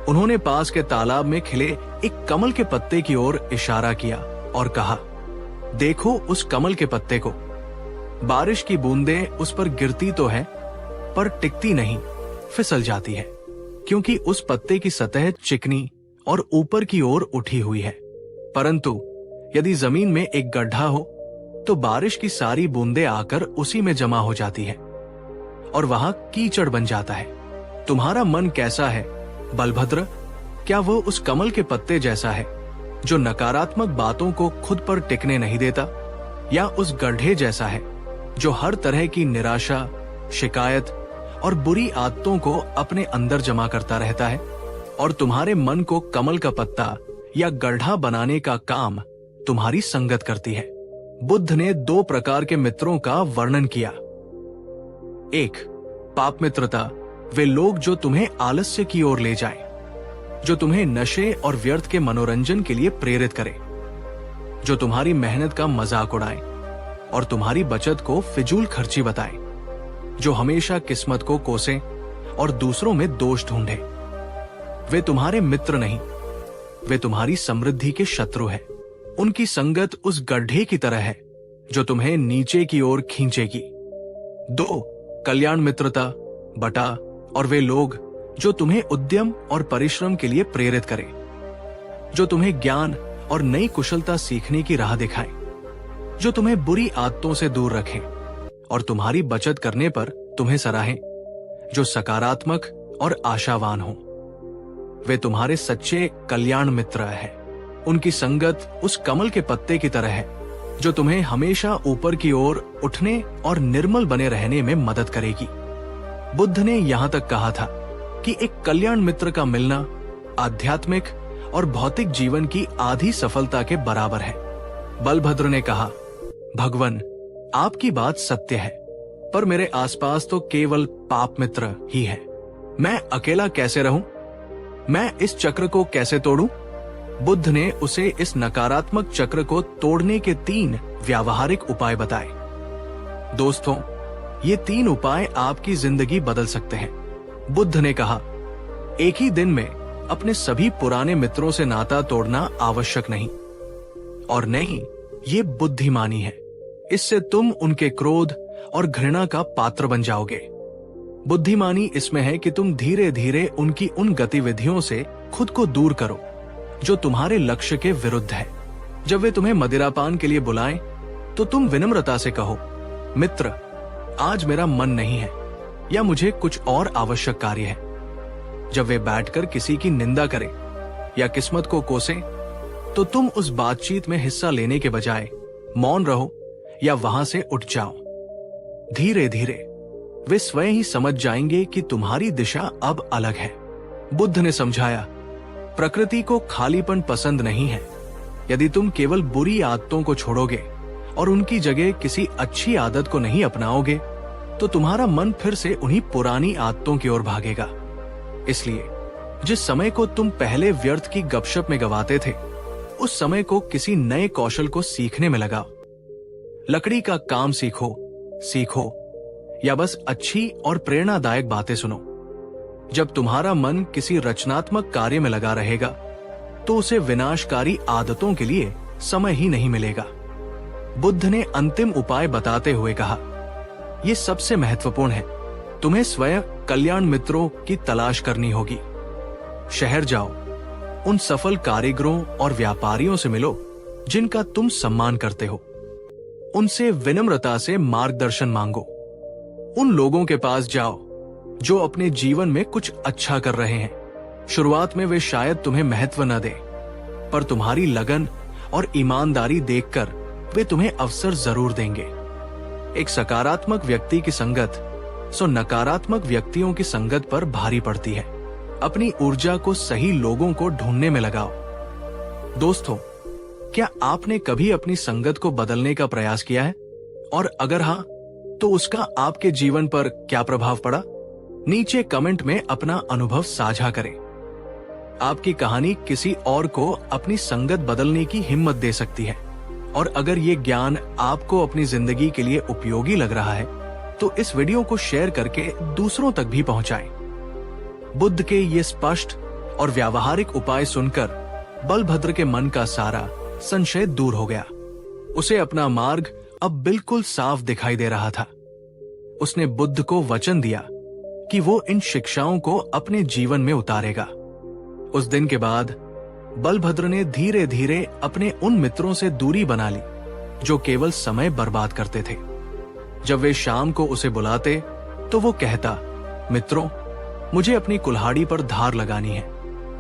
उन्होंने पास के तालाब में खिले एक कमल के पत्ते की ओर इशारा किया और कहा, देखो उस कमल के पत्ते को। बारिश की बूंदें उस पर गिरती तो है पर टिकती नहीं, फिसल जाती है, क्योंकि उस पत्ते की सतह चिकनी और ऊपर की ओर उठी हुई है। परंतु यदि जमीन में एक गड्ढा हो तो बारिश की सारी बूंदें आकर उसी में जमा हो जाती है और वहां कीचड़ बन जाता है। तुम्हारा मन कैसा है बलभद्र? क्या वो उस कमल के पत्ते जैसा है जो नकारात्मक बातों को खुद पर टिकने नहीं देता, या उस गड्ढे जैसा है जो हर तरह की निराशा, शिकायत और बुरी आदतों को अपने अंदर जमा करता रहता है? और तुम्हारे मन को कमल का पत्ता या गड्ढा बनाने का काम तुम्हारी संगत करती है। बुद्ध ने दो प्रकार के मित्रों का वर्णन किया। एक, पाप मित्रता, वे लोग जो तुम्हें आलस्य की ओर ले जाएं, जो तुम्हें नशे और व्यर्थ के मनोरंजन के लिए प्रेरित करें, जो तुम्हारी मेहनत का मजाक उड़ाएं और तुम्हारी बचत को फिजूल खर्ची बताएं, जो हमेशा किस्मत को कोसें और दूसरों में दोष ढूंढें। वे तुम्हारे मित्र नहीं, वे तुम्हारी समृद्धि के शत्रु हैं। उनकी संगत उस गड्ढे की तरह है जो तुम्हें नीचे की ओर खींचेगी। दो, कल्याण मित्रता, बटा, और वे लोग जो तुम्हें उद्यम और परिश्रम के लिए प्रेरित करें, जो तुम्हें ज्ञान और नई कुशलता सीखने की राह दिखाएं, जो तुम्हें बुरी आदतों से दूर रखें और तुम्हारी बचत करने पर तुम्हें सराहें, जो सकारात्मक और आशावान हो। वे तुम्हारे सच्चे कल्याण मित्र हैं। उनकी संगत उस कमल के पत्ते की तरह है जो तुम्हें हमेशा ऊपर की ओर उठने और निर्मल बने रहने में मदद करेगी। बुद्ध ने यहां तक कहा था कि एक कल्याण मित्र का मिलना आध्यात्मिक और भौतिक जीवन की आधी सफलता के बराबर है। बलभद्र ने कहा, भगवान, आपकी बात सत्य है, पर मेरे आसपास तो केवल पाप मित्र ही है। मैं अकेला कैसे रहूं? मैं इस चक्र को कैसे तोड़ूं? बुद्ध ने उसे इस नकारात्मक चक्र को तोड़ने के 3 व्यावहारिक उपाय बताए। दोस्तों, ये 3 उपाय आपकी जिंदगी बदल सकते हैं। बुद्ध ने कहा, एक ही दिन में अपने सभी पुराने मित्रों से नाता तोड़ना आवश्यक नहीं, और नहीं, ये बुद्धिमानी है। इससे तुम उनके क्रोध और घृणा का पात्र बन जाओगे। बुद्धिमानी इसमें है कि तुम धीरे धीरे उनकी उन गतिविधियों से खुद को दूर करो जो तुम्हारे लक्ष्य के विरुद्ध है। जब वे तुम्हें मदिरापान के लिए बुलाएं, तो तुम विनम्रता से कहो, मित्र, आज मेरा मन नहीं है, या मुझे कुछ और आवश्यक कार्य है। जब वे बैठकर किसी की निंदा करें या किस्मत को कोसें, तो तुम उस बातचीत में हिस्सा लेने के बजाय मौन रहो या वहां से उठ जाओ। धीरे धीरे वे स्वयं ही समझ जाएंगे कि तुम्हारी दिशा अब अलग है। बुद्ध ने समझाया, प्रकृति को खालीपन पसंद नहीं है। यदि तुम केवल बुरी आदतों को छोड़ोगे और उनकी जगह किसी अच्छी आदत को नहीं अपनाओगे, तो तुम्हारा मन फिर से उन्हीं पुरानी आदतों की ओर भागेगा। इसलिए जिस समय को तुम पहले व्यर्थ की गपशप में गवाते थे, उस समय को किसी नए कौशल को सीखने में लगाओ। लकड़ी का काम सीखो या बस अच्छी और प्रेरणादायक बातें सुनो। जब तुम्हारा मन किसी रचनात्मक कार्य में लगा रहेगा, तो उसे विनाशकारी आदतों के लिए समय ही नहीं मिलेगा। बुद्ध ने अंतिम उपाय बताते हुए कहा, यह सबसे महत्वपूर्ण है। तुम्हें स्वयं कल्याण मित्रों की तलाश करनी होगी। शहर जाओ, उन सफल कारीगरों और व्यापारियों से मिलो जिनका तुम सम्मान करते हो। उनसे विनम्रता से मार्गदर्शन मांगो। उन लोगों के पास जाओ जो अपने जीवन में कुछ अच्छा कर रहे हैं। शुरुआत में वे शायद तुम्हें महत्व न दे, पर तुम्हारी लगन और ईमानदारी देखकर वे तुम्हें अवसर जरूर देंगे। एक सकारात्मक व्यक्ति की संगत नकारात्मक व्यक्तियों की संगत पर भारी पड़ती है। अपनी ऊर्जा को सही लोगों को ढूंढने में लगाओ। दोस्तों, क्या आपने कभी अपनी संगत को बदलने का प्रयास किया है? और अगर हाँ, तो उसका आपके जीवन पर क्या प्रभाव पड़ा? नीचे कमेंट में अपना अनुभव साझा करें। आपकी कहानी किसी और को अपनी संगत बदलने की हिम्मत दे सकती है। और अगर ये ज्ञान आपको अपनी जिंदगी के लिए उपयोगी लग रहा है, तो इस वीडियो को शेयर करके दूसरों तक भी पहुंचाएं। बुद्ध के ये स्पष्ट और व्यावहारिक उपाय सुनकर बलभद्र के मन का सारा संशय दूर हो गया। उसे अपना मार्ग अब बिल्कुल साफ दिखाई दे रहा था। उसने बुद्ध को वचन दिया कि वो इन शिक्षाओं को अपने जीवन में उतारेगा। उस दिन के बाद बलभद्र ने धीरे धीरे अपने उन मित्रों से दूरी बना ली जो केवल समय बर्बाद करते थे। जब वे शाम को उसे बुलाते, तो वो कहता, मित्रों, मुझे अपनी कुल्हाड़ी पर धार लगानी है,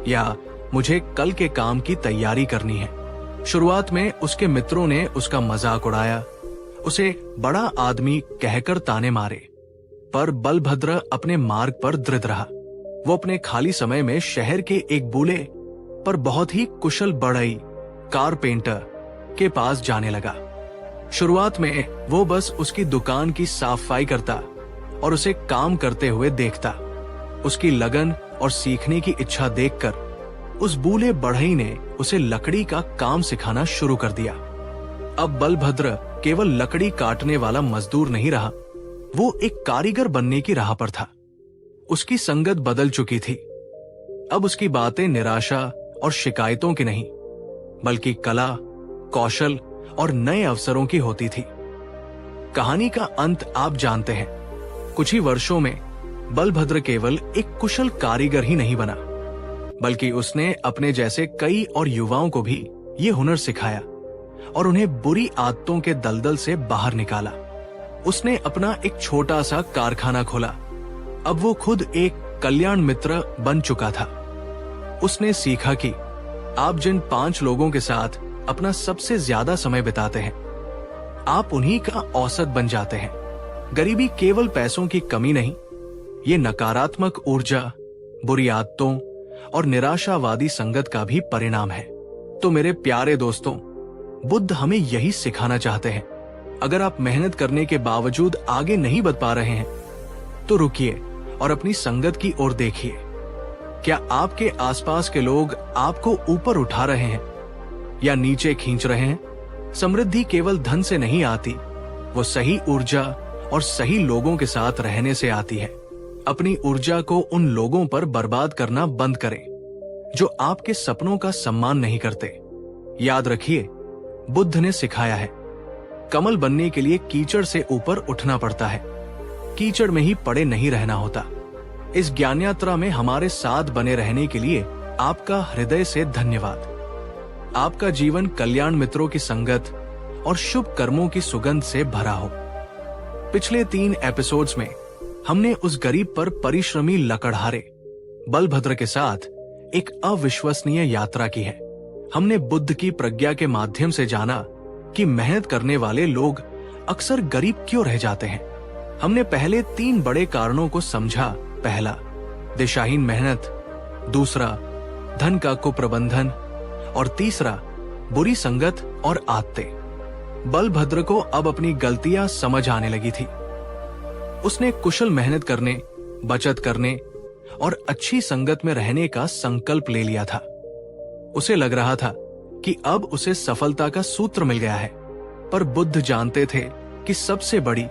या मुझे कल के काम की तैयारी करनी है। शुरुआत में उसके मित्रों ने उसका मजाक उड़ाया, उसे बड़ा आदमी कहकर ताने मारे, पर बलभद्र अपने मार्ग पर दृढ़ रहा। वो अपने खाली समय में शहर के एक बूढ़े पर बहुत ही कुशल बढ़ई कारपेंटर के पास जाने लगा। शुरुआत में वो बस उसकी दुकान की साफ सफाई करता और उसे काम करते हुए देखता। उसकी लगन और सीखने की इच्छा देखकर उस बूढ़े बढ़ई ने उसे लकड़ी का काम सिखाना शुरू कर दिया। अब बलभद्र केवल लकड़ी काटने वाला मजदूर नहीं रहा, वो एक कारीगर बनने की राह पर था। उसकी संगत बदल चुकी थी। अब उसकी बातें निराशा और शिकायतों की नहीं, बल्कि कला, कौशल और नए अवसरों की होती थी। कहानी का अंत आप जानते हैं। कुछ ही वर्षों में बलभद्र केवल एक कुशल कारीगर ही नहीं बना, बल्कि उसने अपने जैसे कई और युवाओं को भी ये हुनर सिखाया और उन्हें बुरी आदतों के दलदल से बाहर निकाला। उसने अपना एक छोटा सा कारखाना खोला। अब वो खुद एक कल्याण मित्र बन चुका था। उसने सीखा कि आप जिन 5 लोगों के साथ अपना सबसे ज्यादा समय बिताते हैं, आप उन्हीं का औसत बन जाते हैं। गरीबी केवल पैसों की कमी नहीं, ये नकारात्मक ऊर्जा, बुरी आदतों और निराशावादी संगत का भी परिणाम है। तो मेरे प्यारे दोस्तों, बुद्ध हमें यही सिखाना चाहते हैं। अगर आप मेहनत करने के बावजूद आगे नहीं बढ़ पा रहे हैं, तो रुकिए और अपनी संगत की ओर देखिए। क्या आपके आसपास के लोग आपको ऊपर उठा रहे हैं या नीचे खींच रहे हैं? समृद्धि केवल धन से नहीं आती, वो सही ऊर्जा और सही लोगों के साथ रहने से आती है। अपनी ऊर्जा को उन लोगों पर बर्बाद करना बंद करें जो आपके सपनों का सम्मान नहीं करते। याद रखिए, बुद्ध ने सिखाया है, कमल बनने के लिए कीचड़ से ऊपर उठना पड़ता है, कीचड़ में ही पड़े नहीं रहना होता। इस ज्ञान यात्रा में हमारे साथ बने रहने के लिए आपका हृदय से धन्यवाद। आपका जीवन कल्याण मित्रों की संगत और शुभ कर्मों की सुगंध से भरा हो। पिछले 3 एपिसोड्स में हमने उस गरीब पर परिश्रमी लकड़हारे बलभद्र के साथ एक अविश्वसनीय यात्रा की है। हमने बुद्ध की प्रज्ञा के माध्यम से जाना कि मेहनत करने वाले लोग अक्सर गरीब क्यों रह जाते हैं। हमने पहले 3 बड़े कारणों को समझा। पहला, दिशाहीन मेहनत, दूसरा, धन का कुप्रबंधन और तीसरा, बुरी संगत और आदतें। बलभद्र को अब अपनी गलतियां समझ आने लगी थी। उसने कुशल मेहनत करने, बचत करने और अच्छी संगत में रहने का संकल्प ले लिया था। उसे लग रहा था कि अब उसे सफलता का सूत्र मिल गया है, पर बुद्ध जानते थे कि सबसे बड़ी,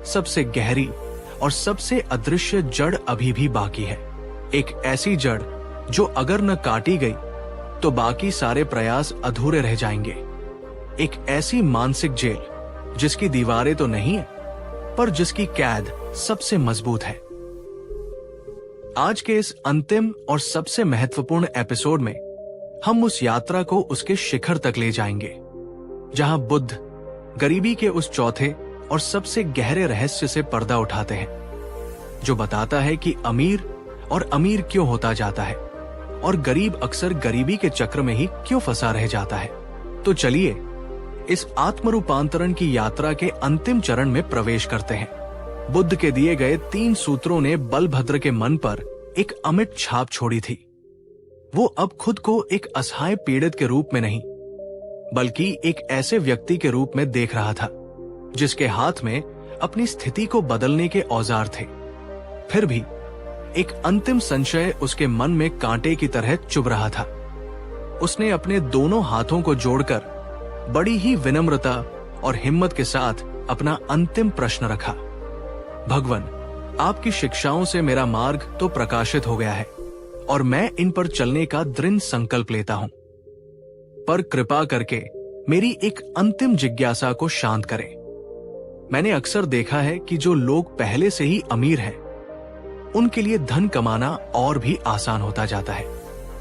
सबसे गहरी और सबसे अदृश्य जड़ अभी भी बाकी है। एक ऐसी जड़ जो अगर न काटी गई तो बाकी सारे प्रयास अधूरे रह जाएंगे। एक ऐसी मानसिक जेल जिसकी दीवारें तो नहीं है, पर जिसकी कैद सबसे मजबूत है। आज के इस अंतिम और सबसे महत्वपूर्ण एपिसोड में हम उस यात्रा को उसके शिखर तक ले जाएंगे, जहां बुद्ध गरीबी के उस चौथे और सबसे गहरे रहस्य से पर्दा उठाते हैं, जो बताता है कि अमीर और अमीर क्यों होता जाता है और गरीब अक्सर गरीबी के चक्र में ही क्यों फंसा रह जाता है। तो चलिए इस आत्मरूपांतरण की यात्रा के अंतिम चरण में प्रवेश करते हैं। बुद्ध के दिए गए 3 सूत्रों ने बलभद्र के मन पर एक अमिट छाप छोड़ी थी। वो अब खुद को एक असहाय पीड़ित के रूप में नहीं, बल्कि एक ऐसे व्यक्ति के रूप में देख रहा था जिसके हाथ में अपनी स्थिति को बदलने के औजार थे। फिर भी एक अंतिम संशय उसके मन में कांटे की तरह चुभ रहा था। उसने अपने दोनों हाथों को जोड़कर बड़ी ही विनम्रता और हिम्मत के साथ अपना अंतिम प्रश्न रखा। भगवान, आपकी शिक्षाओं से मेरा मार्ग तो प्रकाशित हो गया है और मैं इन पर चलने का दृढ़ संकल्प लेता हूं, पर कृपा करके मेरी एक अंतिम जिज्ञासा को शांत करें। मैंने अक्सर देखा है कि जो लोग पहले से ही अमीर हैं, उनके लिए धन कमाना और भी आसान होता जाता है।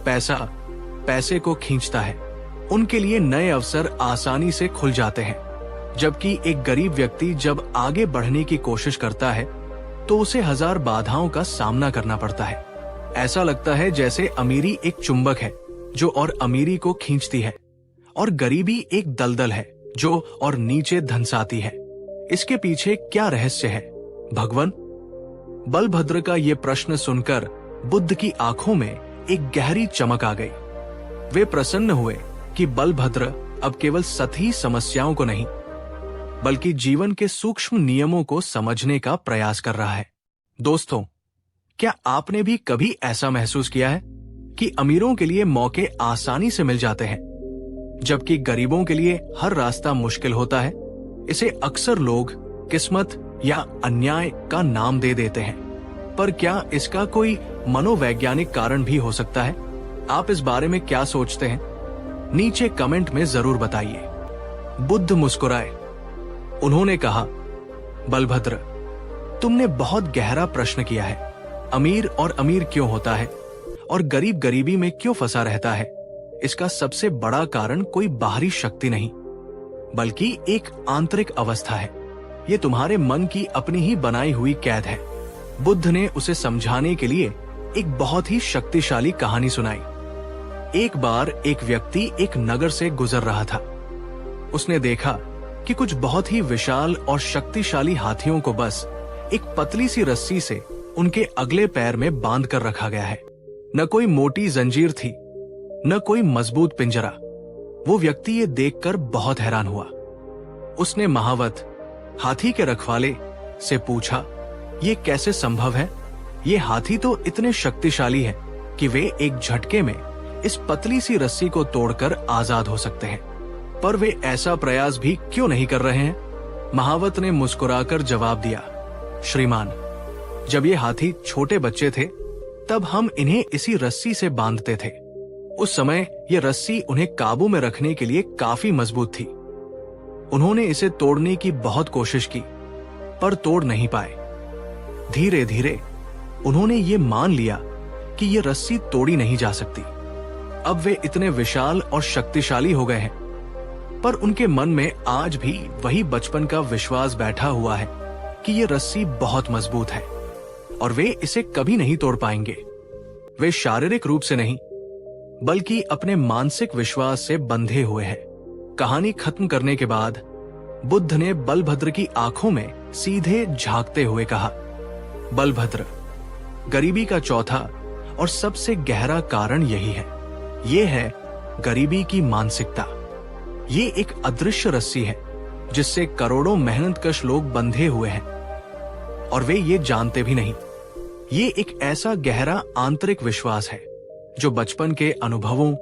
पैसा पैसे को खींचता है, उनके लिए नए अवसर आसानी से खुल जाते हैं, जबकि एक गरीब व्यक्ति जब आगे बढ़ने की कोशिश करता है तो उसे 1000 बाधाओं का सामना करना पड़ता है। ऐसा लगता है जैसे अमीरी एक चुंबक है जो और अमीरी को खींचती है, और गरीबी एक दलदल है जो और नीचे धंसाती है। इसके पीछे क्या रहस्य है भगवान? बलभद्र का ये प्रश्न सुनकर बुद्ध की आंखों में एक गहरी चमक आ गई। वे प्रसन्न हुए कि बलभद्र अब केवल सतही समस्याओं को नहीं, बल्कि जीवन के सूक्ष्म नियमों को समझने का प्रयास कर रहा है। दोस्तों, क्या आपने भी कभी ऐसा महसूस किया है कि अमीरों के लिए मौके आसानी से मिल जाते हैं, जबकि गरीबों के लिए हर रास्ता मुश्किल होता है? इसे अक्सर लोग किस्मत या अन्याय का नाम दे देते हैं, पर क्या इसका कोई मनोवैज्ञानिक कारण भी हो सकता है? आप इस बारे में क्या सोचते हैं? नीचे कमेंट में जरूर बताइए। बुद्ध मुस्कुराए। उन्होंने कहा, बलभद्र, तुमने बहुत गहरा प्रश्न किया है। अमीर और अमीर क्यों होता है और गरीब गरीबी में क्यों फंसा रहता है? इसका सबसे बड़ा कारण कोई बाहरी शक्ति नहीं, बल्कि एक आंतरिक अवस्था है। ये तुम्हारे मन की अपनी ही बनाई हुई कैद है। बुद्ध ने उसे समझाने के लिए एक बहुत ही शक्तिशाली कहानी सुनाई। एक बार एक व्यक्ति एक नगर से गुजर रहा था। उसने देखा कि कुछ बहुत ही विशाल और शक्तिशाली हाथियों को बस एक पतली सी रस्सी से उनके अगले पैर में बांध कर रखा गया है। न कोई मोटी जंजीर थी, न कोई मजबूत पिंजरा। वो व्यक्ति ये देखकर बहुत हैरान हुआ। उसने महावत, हाथी के रखवाले, से पूछा, ये कैसे संभव है? ये हाथी तो इतने शक्तिशाली हैं कि वे एक झटके में इस पतली सी रस्सी को तोड़कर आजाद हो सकते हैं, पर वे ऐसा प्रयास भी क्यों नहीं कर रहे हैं? महावत ने मुस्कुराकर जवाब दिया, श्रीमान, जब ये हाथी छोटे बच्चे थे तब हम इन्हें इसी रस्सी से बांधते थे। उस समय ये रस्सी उन्हें काबू में रखने के लिए काफी मजबूत थी। उन्होंने इसे तोड़ने की बहुत कोशिश की, पर तोड़ नहीं पाए। धीरे धीरे उन्होंने ये मान लिया कि ये रस्सी तोड़ी नहीं जा सकती। अब वे इतने विशाल और शक्तिशाली हो गए हैं, पर उनके मन में आज भी वही बचपन का विश्वास बैठा हुआ है कि ये रस्सी बहुत मजबूत है और वे इसे कभी नहीं तोड़ पाएंगे। वे शारीरिक रूप से नहीं, बल्कि अपने मानसिक विश्वास से बंधे हुए हैं। कहानी खत्म करने के बाद बुद्ध ने बलभद्र की आंखों में सीधे झांकते हुए कहा, बलभद्र, गरीबी का चौथा और सबसे गहरा कारण यही है। ये है गरीबी की मानसिकता। ये एक अदृश्य रस्सी है जिससे करोड़ों मेहनतकश लोग बंधे हुए हैं और वे ये जानते भी नहीं। ये एक ऐसा गहरा आंतरिक विश्वास है जो बचपन के अनुभवों,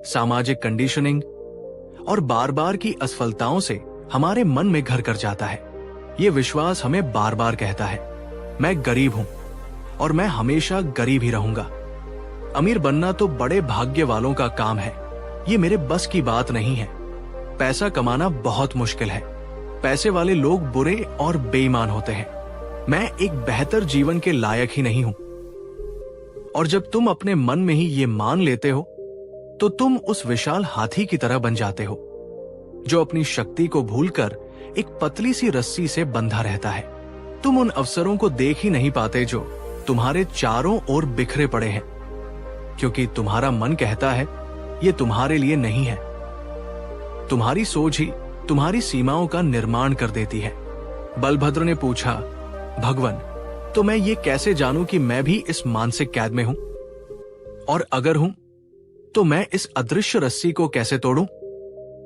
सामाजिक कंडीशनिंग और बार बार की असफलताओं से हमारे मन में घर कर जाता है। ये विश्वास हमें बार बार कहता है, मैं गरीब हूं और मैं हमेशा गरीब ही रहूंगा। अमीर बनना तो बड़े भाग्य वालों का काम है, ये मेरे बस की बात नहीं है। पैसा कमाना बहुत मुश्किल है। पैसे वाले लोग बुरे और बेईमान होते हैं। मैं एक बेहतर जीवन के लायक ही नहीं हूं। और जब तुम अपने मन में ही ये मान लेते हो तो तुम उस विशाल हाथी की तरह बन जाते हो जो अपनी शक्ति को भूलकर एक पतली सी रस्सी से बंधा रहता है। तुम उन अवसरों को देख ही नहीं पाते जो तुम्हारे चारों ओर बिखरे पड़े हैं, क्योंकि तुम्हारा मन कहता है ये तुम्हारे लिए नहीं है। तुम्हारी सोच ही तुम्हारी सीमाओं का निर्माण कर देती है। बलभद्र ने पूछा, भगवान, तो मैं ये कैसे जानूं कि मैं भी इस मानसिक कैद में हूं? और अगर हूं तो मैं इस अदृश्य रस्सी को कैसे तोड़ूं?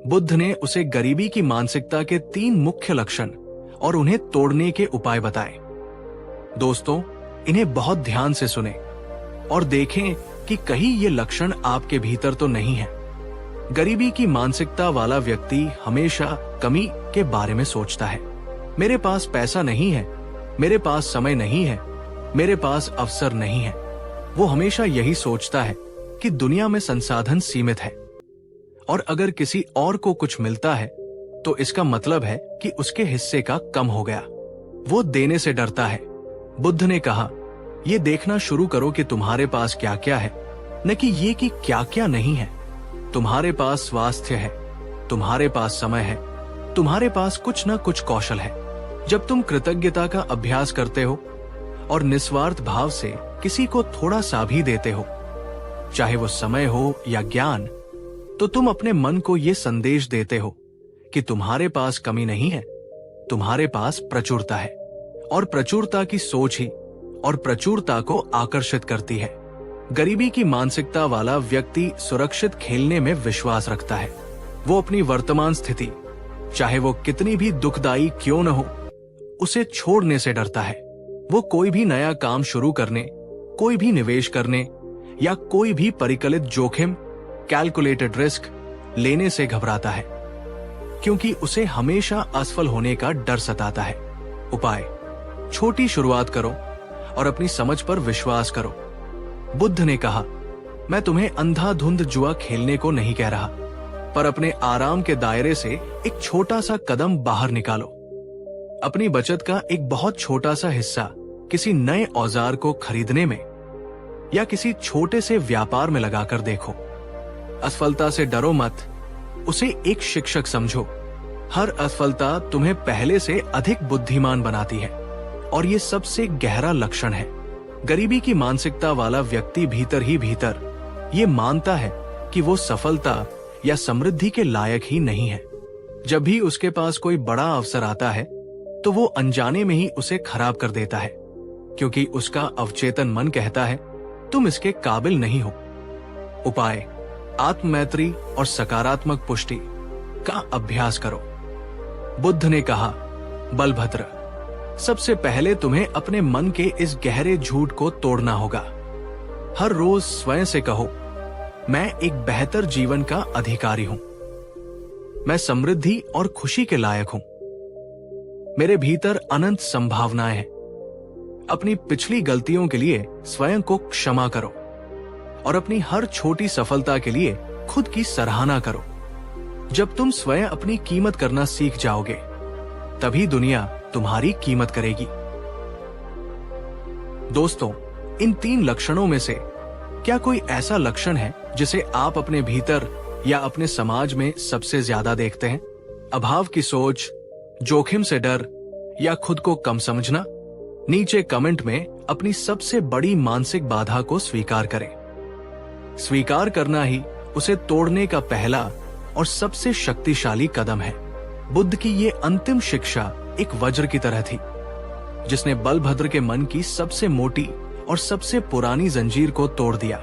बुद्ध ने उसे गरीबी की मानसिकता के 3 मुख्य लक्षण और उन्हें तोड़ने के उपाय बताए। दोस्तों, इन्हें बहुत ध्यान से सुने और देखें कि कहीं ये लक्षण आपके भीतर तो नहीं है। गरीबी की मानसिकता वाला व्यक्ति हमेशा कमी के बारे में सोचता है। मेरे पास पैसा नहीं है, मेरे पास समय नहीं है, मेरे पास अवसर नहीं है। वो हमेशा यही सोचता है कि दुनिया में संसाधन सीमित है और अगर किसी और को कुछ मिलता है तो इसका मतलब है कि उसके हिस्से का कम हो गया। वो देने से डरता है। बुद्ध ने कहा, ये देखना शुरू करो कि तुम्हारे पास क्या क्या है, न कि ये कि क्या क्या नहीं है। तुम्हारे पास स्वास्थ्य है, तुम्हारे पास समय है, तुम्हारे पास कुछ न कुछ कौशल है। जब तुम कृतज्ञता का अभ्यास करते हो और निस्वार्थ भाव से किसी को थोड़ा सा भी देते हो, चाहे वो समय हो या ज्ञान, तो तुम अपने मन को ये संदेश देते हो कि तुम्हारे पास कमी नहीं है, तुम्हारे पास प्रचुरता है। और प्रचुरता की सोच ही और प्रचुरता को आकर्षित करती है। गरीबी की मानसिकता वाला व्यक्ति सुरक्षित खेलने में विश्वास रखता है। वो अपनी वर्तमान स्थिति, चाहे वो कितनी भी दुखदाई क्यों न हो, उसे छोड़ने से डरता है। वो कोई भी नया काम शुरू करने, कोई भी निवेश करने या कोई भी परिकलित जोखिम, कैलकुलेटेड रिस्क लेने से घबराता है, क्योंकि उसे हमेशा असफल होने का डर सताता है। उपाय: छोटी शुरुआत करो और अपनी समझ पर विश्वास करो। बुद्ध ने कहा, मैं तुम्हें अंधाधुंध जुआ खेलने को नहीं कह रहा, पर अपने आराम के दायरे से एक छोटा सा कदम बाहर निकालो। अपनी बचत का एक बहुत छोटा सा हिस्सा किसी नए औजार को खरीदने में या किसी छोटे से व्यापार में लगाकर देखो। असफलता से डरो मत, उसे एक शिक्षक समझो। हर असफलता तुम्हें पहले से अधिक बुद्धिमान बनाती है और ये सबसे गहरा लक्षण है। गरीबी की मानसिकता वाला व्यक्ति भीतर ही भीतर ये मानता है कि वो सफलता या समृद्धि के लायक ही नहीं है। जब भी उसके पास कोई बड़ा अवसर आता है तो वो अनजाने में ही उसे खराब कर देता है, क्योंकि उसका अवचेतन मन कहता है तुम इसके काबिल नहीं हो। उपाय: आत्ममैत्री और सकारात्मक पुष्टि का अभ्यास करो। बुद्ध ने कहा, बलभद्र, सबसे पहले तुम्हें अपने मन के इस गहरे झूठ को तोड़ना होगा। हर रोज स्वयं से कहो, मैं एक बेहतर जीवन का अधिकारी हूं, मैं समृद्धि और खुशी के लायक हूं, मेरे भीतर अनंत संभावनाएं हैं। अपनी पिछली गलतियों के लिए स्वयं को क्षमा करो और अपनी हर छोटी सफलता के लिए खुद की सराहना करो। जब तुम स्वयं अपनी कीमत करना सीख जाओगे, तभी दुनिया तुम्हारी कीमत करेगी। दोस्तों, इन 3 लक्षणों में से क्या कोई ऐसा लक्षण है जिसे आप अपने भीतर या अपने समाज में सबसे ज्यादा देखते हैं? अभाव की सोच, जोखिम से डर या खुद को कम समझना? नीचे कमेंट में अपनी सबसे बड़ी मानसिक बाधा को स्वीकार करें। स्वीकार करना ही उसे तोड़ने का पहला और सबसे शक्तिशाली कदम है। बुद्ध की ये अंतिम शिक्षा एक वज्र की तरह थी, जिसने बलभद्र के मन की सबसे मोटी और सबसे पुरानी जंजीर को तोड़ दिया।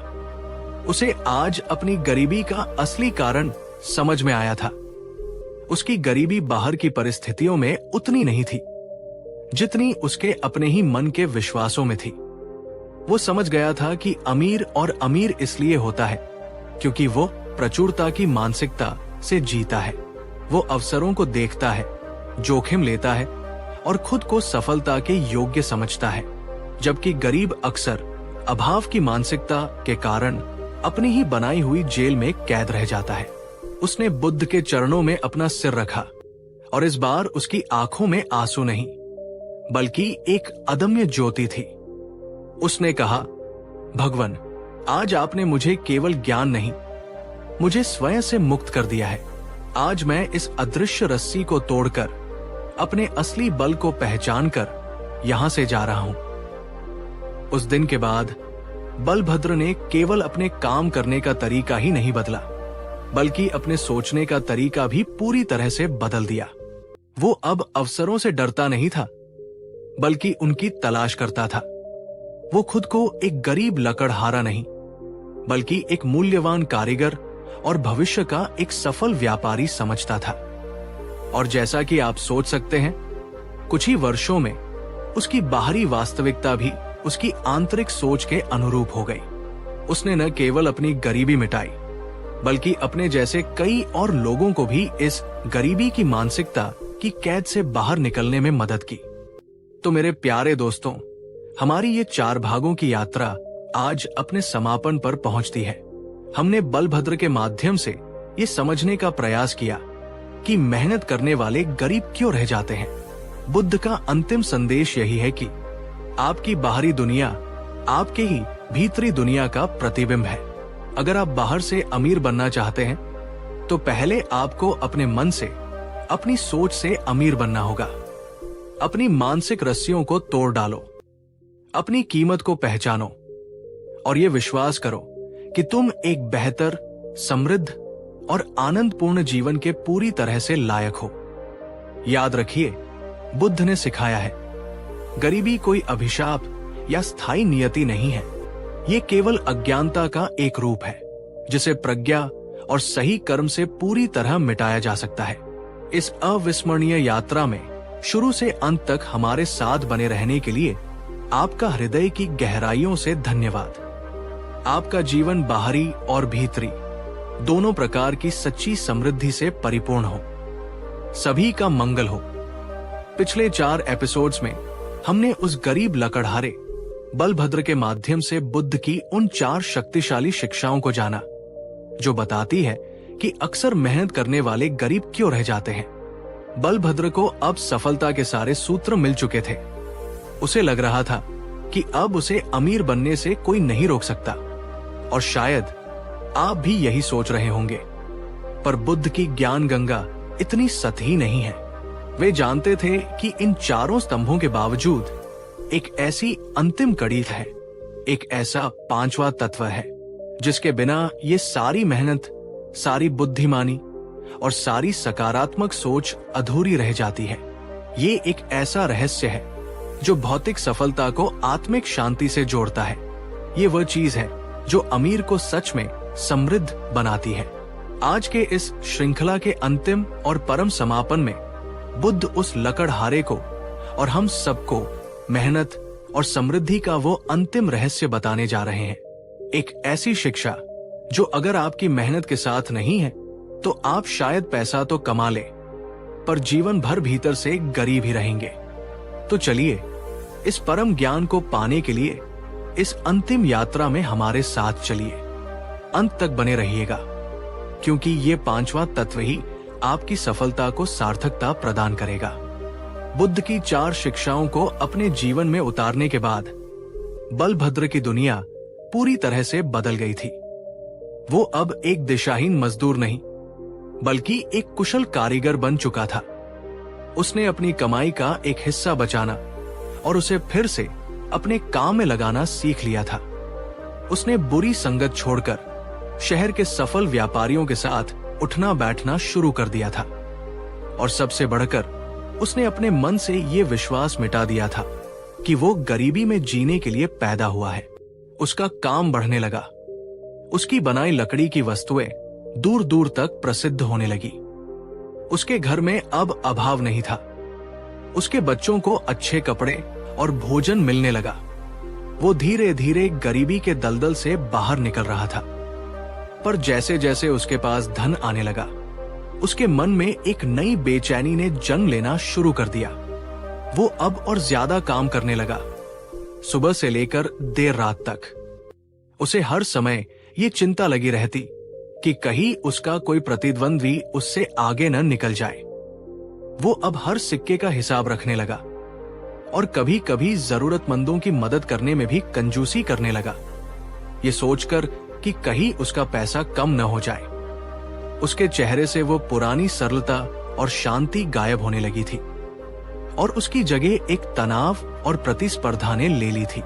उसे आज अपनी गरीबी का असली कारण समझ में आया था। उसकी गरीबी बाहर की परिस्थितियों में उतनी नहीं थी जितनी उसके अपने ही मन के विश्वासों में थी। वो समझ गया था कि अमीर और अमीर इसलिए होता है क्योंकि वो प्रचुरता की मानसिकता से जीता है। वो अवसरों को देखता है, जोखिम लेता है और खुद को सफलता के योग्य समझता है, जबकि गरीब अक्सर अभाव की मानसिकता के कारण अपनी ही बनाई हुई जेल में कैद रह जाता है। उसने बुद्ध के चरणों में अपना सिर रखा और इस बार उसकी आंखों में आंसू नहीं बल्कि एक अदम्य ज्योति थी। उसने कहा, भगवान, आज आपने मुझे केवल ज्ञान नहीं, मुझे स्वयं से मुक्त कर दिया है। आज मैं इस अदृश्य रस्सी को तोड़कर अपने असली बल को पहचानकर यहां से जा रहा हूं। उस दिन के बाद बलभद्र ने केवल अपने काम करने का तरीका ही नहीं बदला, बल्कि अपने सोचने का तरीका भी पूरी तरह से बदल दिया। वो अब अवसरों से डरता नहीं था, बल्कि उनकी तलाश करता था। वो खुद को एक गरीब लकड़हारा नहीं, बल्कि एक मूल्यवान कारीगर और भविष्य का एक सफल व्यापारी समझता था। और जैसा कि आप सोच सकते हैं, कुछ ही वर्षों में उसकी बाहरी वास्तविकता भी उसकी आंतरिक सोच के अनुरूप हो गई। उसने न केवल अपनी गरीबी मिटाई, बल्कि अपने जैसे कई और लोगों को भी इस गरीबी की मानसिकता की कैद से बाहर निकलने में मदद की। तो मेरे प्यारे दोस्तों, हमारी ये 4 भागों की यात्रा आज अपने समापन पर पहुंचती है। हमने बलभद्र के माध्यम से ये समझने का प्रयास किया कि मेहनत करने वाले गरीब क्यों रह जाते हैं। बुद्ध का अंतिम संदेश यही है कि आपकी बाहरी दुनिया आपके ही भीतरी दुनिया का प्रतिबिंब है। अगर आप बाहर से अमीर बनना चाहते हैं, तो पहले आपको अपने मन से, अपनी सोच से अमीर बनना होगा। अपनी मानसिक रस्सियों को तोड़ डालो, अपनी कीमत को पहचानो और ये विश्वास करो कि तुम एक बेहतर, समृद्ध और आनंदपूर्ण जीवन के पूरी तरह से लायक हो। याद रखिए, बुद्ध ने सिखाया है, गरीबी कोई अभिशाप या स्थायी नियति नहीं है। ये केवल अज्ञानता का एक रूप है, जिसे प्रज्ञा और सही कर्म से पूरी तरह मिटाया जा सकता है। इस अविस्मरणीय यात्रा में शुरू से अंत तक हमारे साथ बने रहने के लिए आपका हृदय की गहराइयों से धन्यवाद। आपका जीवन बाहरी और भीतरी दोनों प्रकार की सच्ची समृद्धि से परिपूर्ण हो। सभी का मंगल हो। पिछले 4 एपिसोड्स में हमने उस गरीब लकड़हारे बलभद्र के माध्यम से बुद्ध की उन 4 शक्तिशाली शिक्षाओं को जाना, जो बताती है कि अक्सर मेहनत करने वाले गरीब क्यों रह जाते हैं। बलभद्र को अब सफलता के सारे सूत्र मिल चुके थे। उसे लग रहा था कि अब उसे अमीर बनने से कोई नहीं रोक सकता, और शायद आप भी यही सोच रहे होंगे। पर बुद्ध की ज्ञान गंगा इतनी सतही नहीं है। वे जानते थे कि इन 4 स्तंभों के बावजूद एक ऐसी अंतिम कड़ी है, एक ऐसा 5वां तत्व है, जिसके बिना ये सारी मेहनत, सारी बुद्धिमानी और सारी सकारात्मक सोच अधूरी रह जाती है। ये एक ऐसा रहस्य है जो भौतिक सफलता को आत्मिक शांति से जोड़ता है। ये वह चीज है जो अमीर को सच में समृद्ध बनाती है। आज के इस श्रृंखला के अंतिम और परम समापन में बुद्ध उस लकड़हारे को और हम सबको मेहनत और समृद्धि का वो अंतिम रहस्य बताने जा रहे हैं। एक ऐसी शिक्षा जो अगर आपकी मेहनत के साथ नहीं है, तो आप शायद पैसा तो कमा ले, पर जीवन भर भीतर से गरीब ही रहेंगे। तो चलिए, इस परम ज्ञान को पाने के लिए इस अंतिम यात्रा में हमारे साथ चलिए। अंत तक बने रहिएगा, क्योंकि ये 5वां तत्व ही आपकी सफलता को सार्थकता प्रदान करेगा। बुद्ध की 4 शिक्षाओं को अपने जीवन में उतारने के बाद बलभद्र की दुनिया पूरी तरह से बदल गई थी। वो अब एक दिशाहीन मजदूर नहीं, बल्कि एक कुशल कारीगर बन चुका था। उसने अपनी कमाई का एक हिस्सा बचाना और उसे फिर से अपने काम में लगाना सीख लिया था। उसने बुरी संगत छोड़कर शहर के सफल व्यापारियों के साथ उठना बैठना शुरू कर दिया था। और सबसे बढ़कर उसने अपने मन से ये विश्वास मिटा दिया था कि वो गरीबी में जीने के लिए पैदा हुआ है। उसका काम बढ़ने लगा। उसकी बनाई लकड़ी की वस्तुएं दूर दूर तक प्रसिद्ध होने लगी। उसके घर में अब अभाव नहीं था। उसके बच्चों को अच्छे कपड़े और भोजन मिलने लगा। वो धीरे धीरे गरीबी के दलदल से बाहर निकल रहा था। पर जैसे जैसे उसके पास धन आने लगा, उसके मन में एक नई बेचैनी ने जन्म लेना शुरू कर दिया। वो अब और ज्यादा काम करने लगा, सुबह से लेकर देर रात तक। उसे हर समय ये चिंता लगी रहती कि कहीं उसका कोई प्रतिद्वंद्वी उससे आगे न निकल जाए। वो अब हर सिक्के का हिसाब रखने लगा और कभी कभी जरूरतमंदों की मदद करने में भी कंजूसी करने लगा, ये सोचकर कि कहीं उसका पैसा कम न हो जाए। उसके चेहरे से वो पुरानी सरलता और शांति गायब होने लगी थी और उसकी जगह एक तनाव और प्रतिस्पर्धा ने ले ली थी।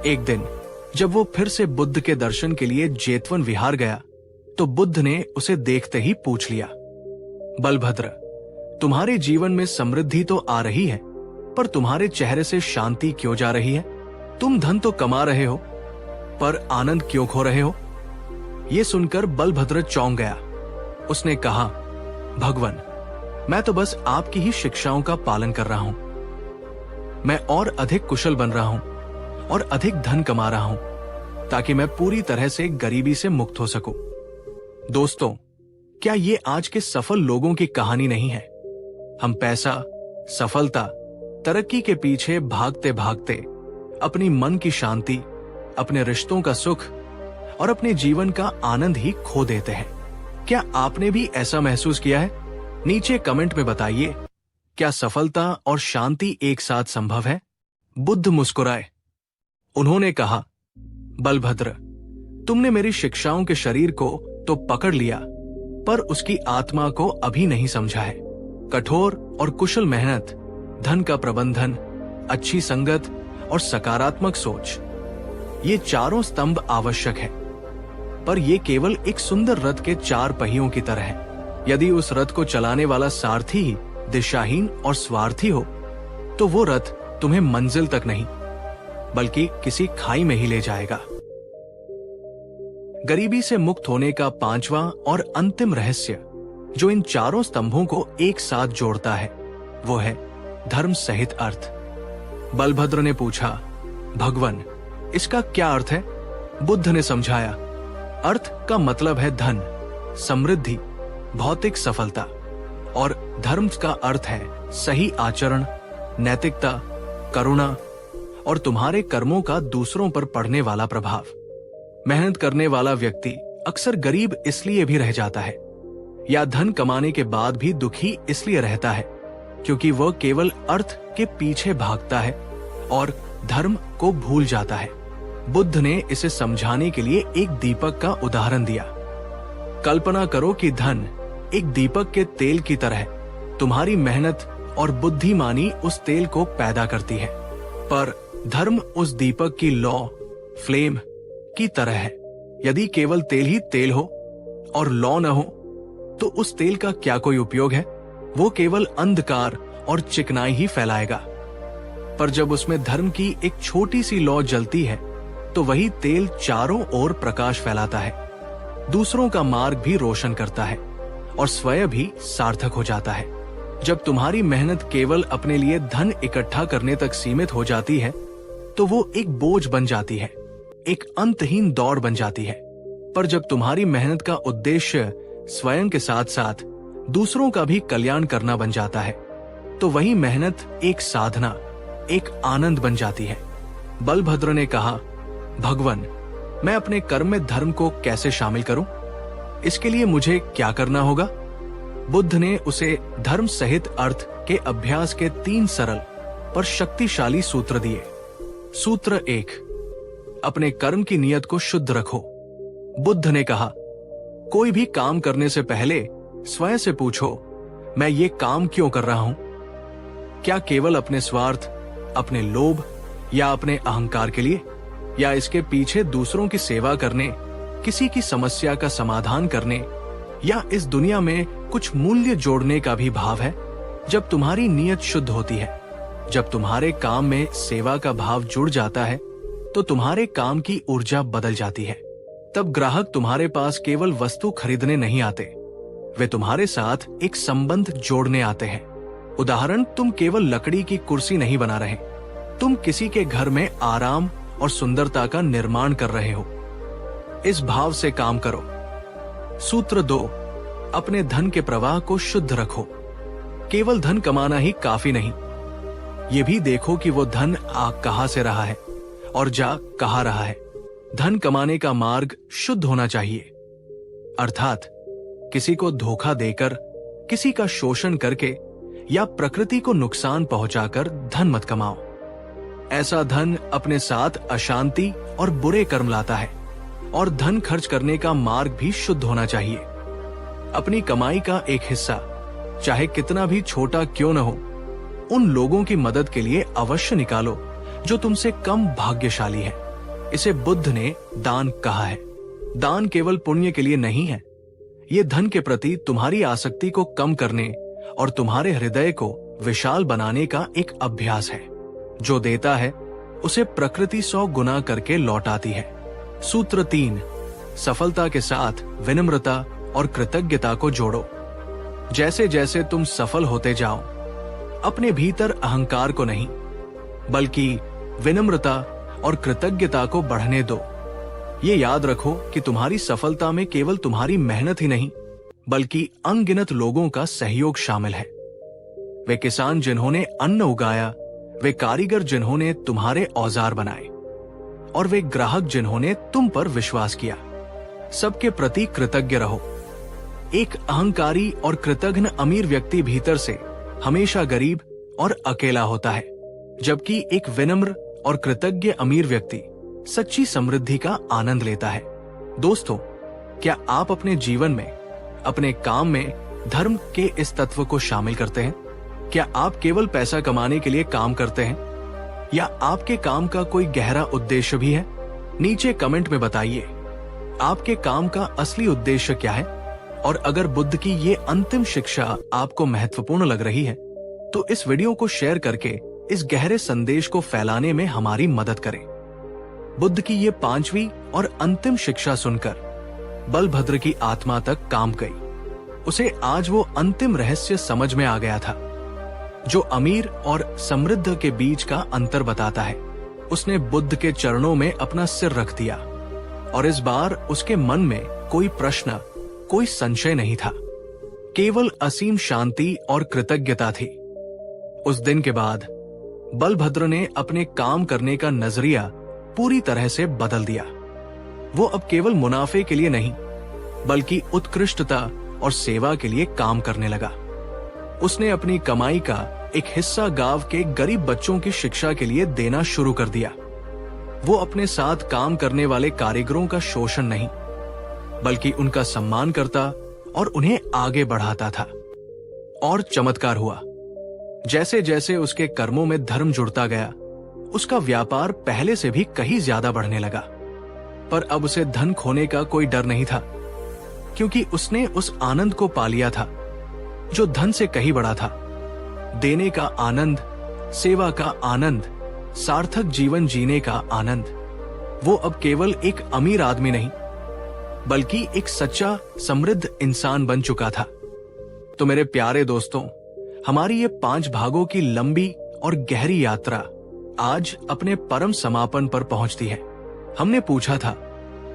एक दिन जब वो फिर से बुद्ध के दर्शन के लिए जेतवन विहार गया, तो बुद्ध ने उसे देखते ही पूछ लिया, बलभद्र, तुम्हारे जीवन में समृद्धि तो आ रही है, पर तुम्हारे चेहरे से शांति क्यों जा रही है? तुम धन तो कमा रहे हो, पर आनंद क्यों खो रहे हो? ये सुनकर बलभद्र चौंक गया। उसने कहा, भगवान, मैं तो बस आपकी ही शिक्षाओं का पालन कर रहा हूं। मैं और अधिक कुशल बन रहा हूं और अधिक धन कमा रहा हूं, ताकि मैं पूरी तरह से गरीबी से मुक्त हो सकूं। दोस्तों, क्या ये आज के सफल लोगों की कहानी नहीं है? हम पैसा, सफलता, तरक्की के पीछे भागते भागते अपनी मन की शांति, अपने रिश्तों का सुख और अपने जीवन का आनंद ही खो देते हैं। क्या आपने भी ऐसा महसूस किया है? नीचे कमेंट में बताइए, क्या सफलता और शांति एक साथ संभव है? बुद्ध मुस्कुराए। उन्होंने कहा, बलभद्र, तुमने मेरी शिक्षाओं के शरीर को तो पकड़ लिया, पर उसकी आत्मा को अभी नहीं समझा है। कठोर और कुशल मेहनत, धन का प्रबंधन, अच्छी संगत और सकारात्मक सोच, ये चारों स्तंभ आवश्यक है। पर ये केवल एक सुंदर रथ के 4 पहियों की तरह है। यदि उस रथ को चलाने वाला सारथी ही दिशाहीन और स्वार्थी हो, तो वो रथ तुम्हें मंजिल तक नहीं, बल्कि किसी खाई में ही ले जाएगा। गरीबी से मुक्त होने का 5वां और अंतिम रहस्य, जो इन चारों स्तंभों को एक साथ जोड़ता है, वो है धर्म सहित अर्थ। बलभद्र ने पूछा, भगवान, इसका क्या अर्थ है? बुद्ध ने समझाया, अर्थ का मतलब है धन, समृद्धि, भौतिक सफलता, और धर्म का अर्थ है सही आचरण, नैतिकता, करुणा और तुम्हारे कर्मों का दूसरों पर पड़ने वाला प्रभाव। मेहनत करने वाला व्यक्ति अक्सर गरीब इसलिए भी रह जाता है, या धन कमाने के बाद भी दुखी इसलिए रहता है, क्योंकि वह केवल अर्थ के पीछे भागता है और धर्म को भूल जाता है। बुद्ध ने इसे समझाने के लिए एक दीपक का उदाहरण दिया। कल्पना करो कि धन एक दीपक के तेल की तरह है। तुम्हारी मेहनत और बुद्धिमानी उस तेल को पैदा करती है, पर धर्म उस दीपक की लौ, फ्लेम की तरह है। यदि केवल तेल ही तेल हो और लौ न हो, तो उस तेल का क्या कोई उपयोग है? वो केवल अंधकार और चिकनाई ही फैलाएगा। पर जब उसमें धर्म की एक छोटी सी लौ जलती है, तो वही तेल चारों ओर प्रकाश फैलाता है, दूसरों का मार्ग भी रोशन करता है और स्वयं भी सार्थक हो जाता है। जब तुम्हारी मेहनत केवल अपने लिए धन इकट्ठा करने तक सीमित हो जाती है, तो वो एक बोझ बन जाती है, एक अंतहीन दौड़ बन जाती है। पर जब तुम्हारी मेहनत का उद्देश्य स्वयं के साथ साथ दूसरों का भी कल्याण करना बन जाता है, तो वही मेहनत एक साधना, एक आनंद बन जाती है। बलभद्र ने कहा, भगवान, मैं अपने कर्म में धर्म को कैसे शामिल करूं? इसके लिए मुझे क्या करना होगा? बुद्ध ने उसे धर्म सहित अर्थ के अभ्यास के 3 सरल पर शक्तिशाली सूत्र दिए। सूत्र 1, अपने कर्म की नियत को शुद्ध रखो। बुद्ध ने कहा, कोई भी काम करने से पहले स्वयं से पूछो, मैं ये काम क्यों कर रहा हूं? क्या केवल अपने स्वार्थ, अपने लोभ या अपने अहंकार के लिए, या इसके पीछे दूसरों की सेवा करने, किसी की समस्या का समाधान करने या इस दुनिया में कुछ मूल्य जोड़ने का भी भाव है। जब तुम्हारी नीयत शुद्ध होती है, जब तुम्हारे काम में सेवा का भाव जुड़ जाता है, तो तुम्हारे काम की ऊर्जा बदल जाती है। तब ग्राहक तुम्हारे पास केवल वस्तु खरीदने नहीं आते, वे तुम्हारे साथ एक संबंध जोड़ने आते हैं। उदाहरण, तुम केवल लकड़ी की कुर्सी नहीं बना रहे, तुम किसी के घर में आराम और सुंदरता का निर्माण कर रहे हो। इस भाव से काम करो। सूत्र 2, अपने धन के प्रवाह को शुद्ध रखो। केवल धन कमाना ही काफी नहीं, ये भी देखो कि वो धन आ कहां से रहा है और जा कहां रहा है। धन कमाने का मार्ग शुद्ध होना चाहिए, अर्थात किसी को धोखा देकर, किसी का शोषण करके या प्रकृति को नुकसान पहुंचाकर धन मत कमाओ। ऐसा धन अपने साथ अशांति और बुरे कर्म लाता है, और धन खर्च करने का मार्ग भी शुद्ध होना चाहिए। अपनी कमाई का एक हिस्सा, चाहे कितना भी छोटा क्यों न हो, उन लोगों की मदद के लिए अवश्य निकालो जो तुमसे कम भाग्यशाली है। इसे बुद्ध ने दान कहा है। दान केवल पुण्य के लिए नहीं है, ये धन के प्रति तुम्हारी आसक्ति को कम करने और तुम्हारे हृदय को विशाल बनाने का एक अभ्यास है। जो देता है उसे प्रकृति 100 गुना करके लौटाती है। सूत्र 3, सफलता के साथ विनम्रता और कृतज्ञता को जोड़ो। जैसे जैसे तुम सफल होते जाओ, अपने भीतर अहंकार को नहीं, बल्कि विनम्रता और कृतज्ञता को बढ़ने दो। ये याद रखो कि तुम्हारी सफलता में केवल तुम्हारी मेहनत ही नहीं, बल्कि अनगिनत लोगों का सहयोग शामिल है। वे किसान जिन्होंने अन्न उगाया, वे कारीगर जिन्होंने तुम्हारे औजार बनाए, और वे ग्राहक जिन्होंने तुम पर विश्वास किया। सबके प्रति कृतज्ञ रहो। एक अहंकारी और कृतघ्न अमीर व्यक्ति भीतर से हमेशा गरीब और अकेला होता है, जबकि एक विनम्र और कृतज्ञ अमीर व्यक्ति सच्ची समृद्धि का आनंद लेता है। दोस्तों, क्या आप अपने जीवन में, अपने काम में धर्म के इस तत्व को शामिल करते हैं? क्या आप केवल पैसा कमाने के लिए काम करते हैं, या आपके काम का कोई गहरा उद्देश्य भी है? नीचे कमेंट में बताइए, आपके काम का असली उद्देश्य क्या है? और अगर बुद्ध की ये अंतिम शिक्षा आपको महत्वपूर्ण लग रही है, तो इस वीडियो को शेयर करके इस गहरे संदेश को फैलाने में हमारी मदद करें। बुद्ध की ये 5वीं और अंतिम शिक्षा सुनकर बलभद्र की आत्मा तक काम गई। उसे आज वो अंतिम रहस्य समझ में आ गया था, जो अमीर और समृद्ध के बीच का अंतर बताता है। उसने बुद्ध के चरणों में अपना सिर रख दिया, और इस बार उसके मन में कोई प्रश्न, कोई संशय नहीं था, केवल असीम शांति और कृतज्ञता थी। उस दिन के बाद बलभद्र ने अपने काम करने का नजरिया पूरी तरह से बदल दिया। वो अब केवल मुनाफे के लिए नहीं, बल्कि उत्कृष्टता और सेवा के लिए काम करने लगा। उसने अपनी कमाई का एक हिस्सा गांव के गरीब बच्चों की शिक्षा के लिए देना शुरू कर दिया। वो अपने साथ काम करने वाले कारीगरों का शोषण नहीं, बल्कि उनका सम्मान करता और उन्हें आगे बढ़ाता था। और चमत्कार हुआ, जैसे जैसे उसके कर्मों में धर्म जुड़ता गया, उसका व्यापार पहले से भी कहीं ज्यादा बढ़ने लगा। पर अब उसे धन खोने का कोई डर नहीं था, क्योंकि उसने उस आनंद को पा लिया था जो धन से कहीं बड़ा था। देने का आनंद, सेवा का आनंद, सार्थक जीवन जीने का आनंद। वो अब केवल एक अमीर आदमी नहीं, बल्कि एक सच्चा समृद्ध इंसान बन चुका था। तो मेरे प्यारे दोस्तों, हमारी ये 5 भागों की लंबी और गहरी यात्रा आज अपने परम समापन पर पहुंचती है। हमने पूछा था,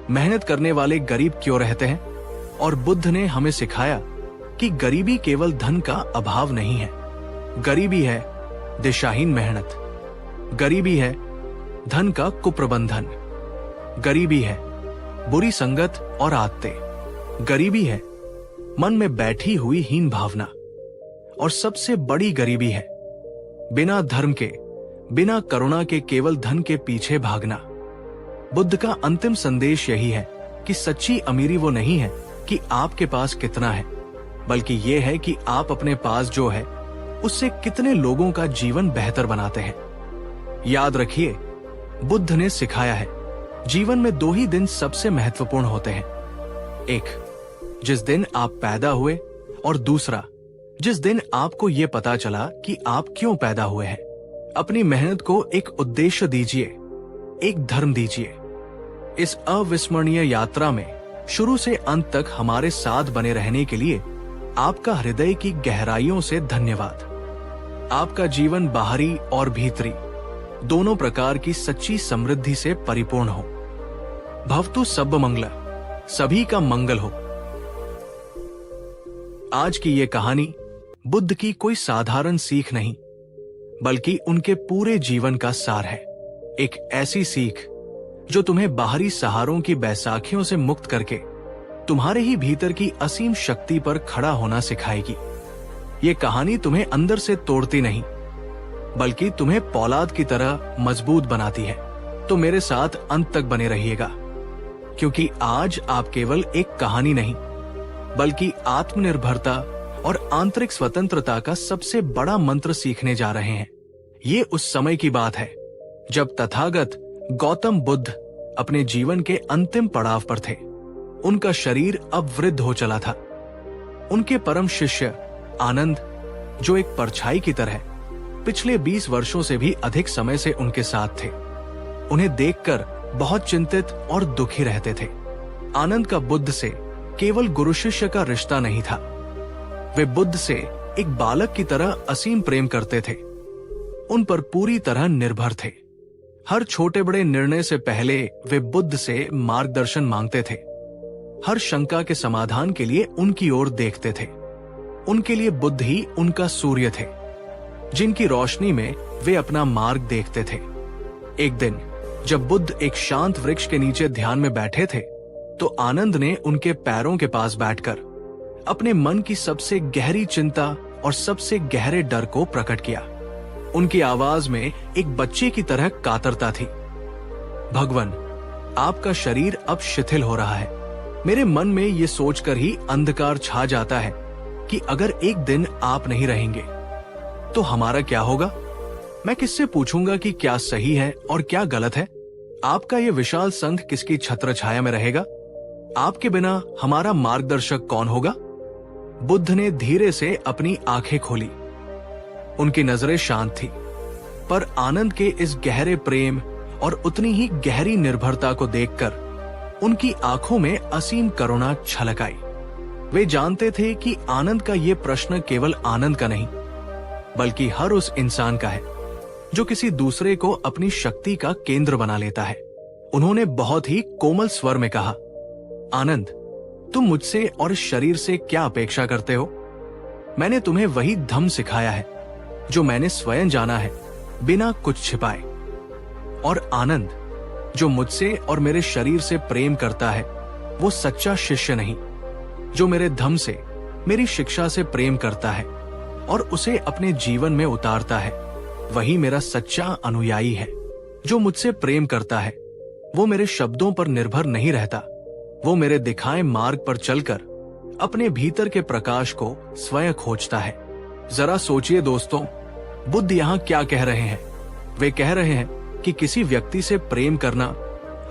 मेहनत करने वाले गरीब क्यों रहते हैं? और बुद्ध ने हमें सिखाया कि गरीबी केवल धन का अभाव नहीं है। गरीबी है दिशाहीन मेहनत, गरीबी है धन का कुप्रबंधन, गरीबी है बुरी संगत और आदतें, गरीबी है मन में बैठी हुई हीन भावना, और सबसे बड़ी गरीबी है बिना धर्म के, बिना करुणा के केवल धन के पीछे भागना। बुद्ध का अंतिम संदेश यही है कि सच्ची अमीरी वो नहीं है कि आपके पास कितना है, बल्कि ये है कि आप अपने पास जो है उससे कितने लोगों का जीवन बेहतर बनाते हैं। याद रखिए, बुद्ध ने सिखाया है, जीवन में 2 ही दिन सबसे महत्वपूर्ण होते हैं। एक, जिस दिन आप पैदा हुए, और दूसरा जिस दिन आपको ये पता चला कि आप क्यों पैदा हुए हैं। अपनी मेहनत को एक उद्देश्य दीजिए, एक धर्म दीजिए। इस अविस्मरणीय यात्रा में शुरू से अंत तक हमारे साथ बने रहने के लिए आपका हृदय की गहराइयों से धन्यवाद। आपका जीवन बाहरी और भीतरी दोनों प्रकार की सच्ची समृद्धि से परिपूर्ण हो। भवतु सब्ब मंगल, सभी का मंगल हो। आज की ये कहानी बुद्ध की कोई साधारण सीख नहीं, बल्कि उनके पूरे जीवन का सार है। एक ऐसी सीख जो तुम्हें बाहरी सहारों की बैसाखियों से मुक्त करके तुम्हारे ही भीतर की असीम शक्ति पर खड़ा होना सिखाएगी। ये कहानी तुम्हें अंदर से तोड़ती नहीं, बल्कि तुम्हें पौलाद की तरह मजबूत बनाती है। तो मेरे साथ अंत तक बने रहिएगा, क्योंकि आज आप केवल एक कहानी नहीं, बल्कि आत्मनिर्भरता और आंतरिक स्वतंत्रता का सबसे बड़ा मंत्र सीखने जा रहे हैं। ये उस समय की बात है जब तथागत गौतम बुद्ध अपने जीवन के अंतिम पड़ाव पर थे। उनका शरीर अब वृद्ध हो चला था। उनके परम शिष्य आनंद, जो एक परछाई की तरह पिछले 20 वर्षों से भी अधिक समय से उनके साथ थे, उन्हें देखकर बहुत चिंतित और दुखी रहते थे। आनंद का बुद्ध से केवल गुरु शिष्य का रिश्ता नहीं था, वे बुद्ध से एक बालक की तरह असीम प्रेम करते थे। उन पर पूरी तरह निर्भर थे। हर छोटे बड़े निर्णय से पहले वे बुद्ध से मार्गदर्शन मांगते थे। हर शंका के समाधान के लिए उनकी ओर देखते थे। उनके लिए बुद्ध ही उनका सूर्य थे, जिनकी रोशनी में वे अपना मार्ग देखते थे। एक दिन जब बुद्ध एक शांत वृक्ष के नीचे ध्यान में बैठे थे, तो आनंद ने उनके पैरों के पास बैठकर अपने मन की सबसे गहरी चिंता और सबसे गहरे डर को प्रकट किया। उनकी आवाज में एक बच्चे की तरह कातरता थी। भगवान, आपका शरीर अब शिथिल हो रहा है। मेरे मन में ये सोचकर ही अंधकार छा जाता है कि अगर एक दिन आप नहीं रहेंगे तो हमारा क्या होगा। मैं किससे पूछूंगा कि क्या सही है और क्या गलत है। आपका ये विशाल संघ किसकी छत्र छाया में रहेगा। आपके बिना हमारा मार्गदर्शक कौन होगा। बुद्ध ने धीरे से अपनी आंखें खोली। उनकी नजरें शांत थी, पर आनंद के इस गहरे प्रेम और उतनी ही गहरी निर्भरता को देखकर उनकी आंखों में असीम करुणा छलक आई। वे जानते थे कि आनंद का ये प्रश्न केवल आनंद का नहीं, बल्कि हर उस इंसान का है जो किसी दूसरे को अपनी शक्ति का केंद्र बना लेता है। उन्होंने बहुत ही कोमल स्वर में कहा, आनंद, तुम मुझसे और इस शरीर से क्या अपेक्षा करते हो। मैंने तुम्हें वही धम्म सिखाया है जो मैंने स्वयं जाना है, बिना कुछ छिपाए। और आनंद, जो मुझसे और मेरे शरीर से प्रेम करता है, वो सच्चा शिष्य नहीं। जो मेरे धम्म से, मेरी शिक्षा से प्रेम करता है और उसे अपने जीवन में उतारता है, वही मेरा सच्चा अनुयायी है। जो मुझसे प्रेम करता है वो मेरे शब्दों पर निर्भर नहीं रहता, वो मेरे दिखाए मार्ग पर चलकर अपने भीतर के प्रकाश को स्वयं खोजता है। जरा सोचिए दोस्तों, बुद्ध यहाँ क्या कह रहे हैं। वे कह रहे हैं कि किसी व्यक्ति से प्रेम करना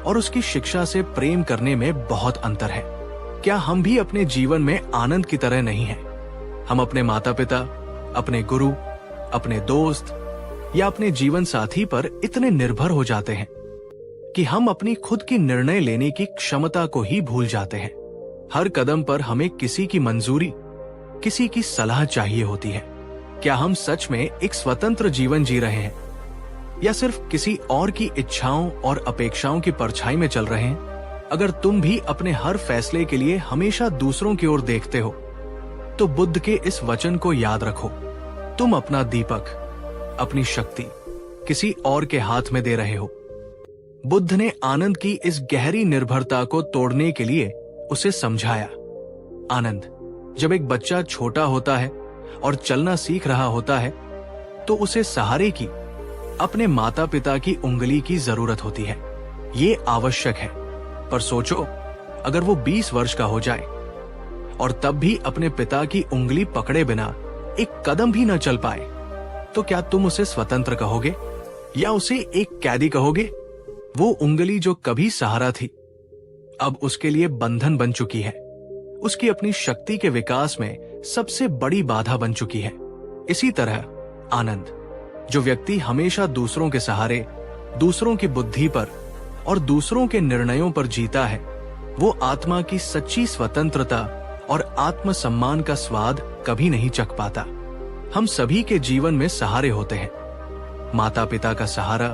और उसकी शिक्षा से प्रेम करने में बहुत अंतर है। क्या हम भी अपने जीवन में आनंद की तरह नहीं हैं? हम अपने माता पिता, अपने गुरु, अपने दोस्त या अपने जीवन साथी पर इतने निर्भर हो जाते हैं कि हम अपनी खुद की निर्णय लेने की क्षमता को ही भूल जाते हैं। हर कदम पर हमें किसी की मंजूरी, किसी की सलाह चाहिए होती है। क्या हम सच में एक स्वतंत्र जीवन जी रहे हैं, या सिर्फ किसी और की इच्छाओं और अपेक्षाओं की परछाई में चल रहे हैं? अगर तुम भी अपने हर फैसले के लिए हमेशा दूसरों की ओर देखते हो, तो बुद्ध के इस वचन को याद रखो। तुम अपना दीपक, अपनी शक्ति किसी और के हाथ में दे रहे हो। बुद्ध ने आनंद की इस गहरी निर्भरता को तोड़ने के लिए उसे समझाया। आनंद, जब एक बच्चा छोटा होता है और चलना सीख रहा होता है, तो उसे सहारे की अपने माता पिता की उंगली की जरूरत होती है। ये आवश्यक है। पर सोचो, अगर वो 20 वर्ष का हो जाए और तब भी अपने पिता की उंगली पकड़े बिना एक कदम भी न चल पाए, तो क्या तुम उसे स्वतंत्र कहोगे या उसे एक कैदी कहोगे? वो उंगली जो कभी सहारा थी, अब उसके लिए बंधन बन चुकी है। उसकी अपनी शक्ति के विकास में सबसे बड़ी बाधा बन चुकी है। इसी तरह आनंद, जो व्यक्ति हमेशा दूसरों के सहारे, दूसरों की बुद्धि पर और दूसरों के निर्णयों पर जीता है, वो आत्मा की सच्ची स्वतंत्रता और आत्मसम्मान का स्वाद कभी नहीं चख पाता। हम सभी के जीवन में सहारे होते हैं, माता पिता का सहारा,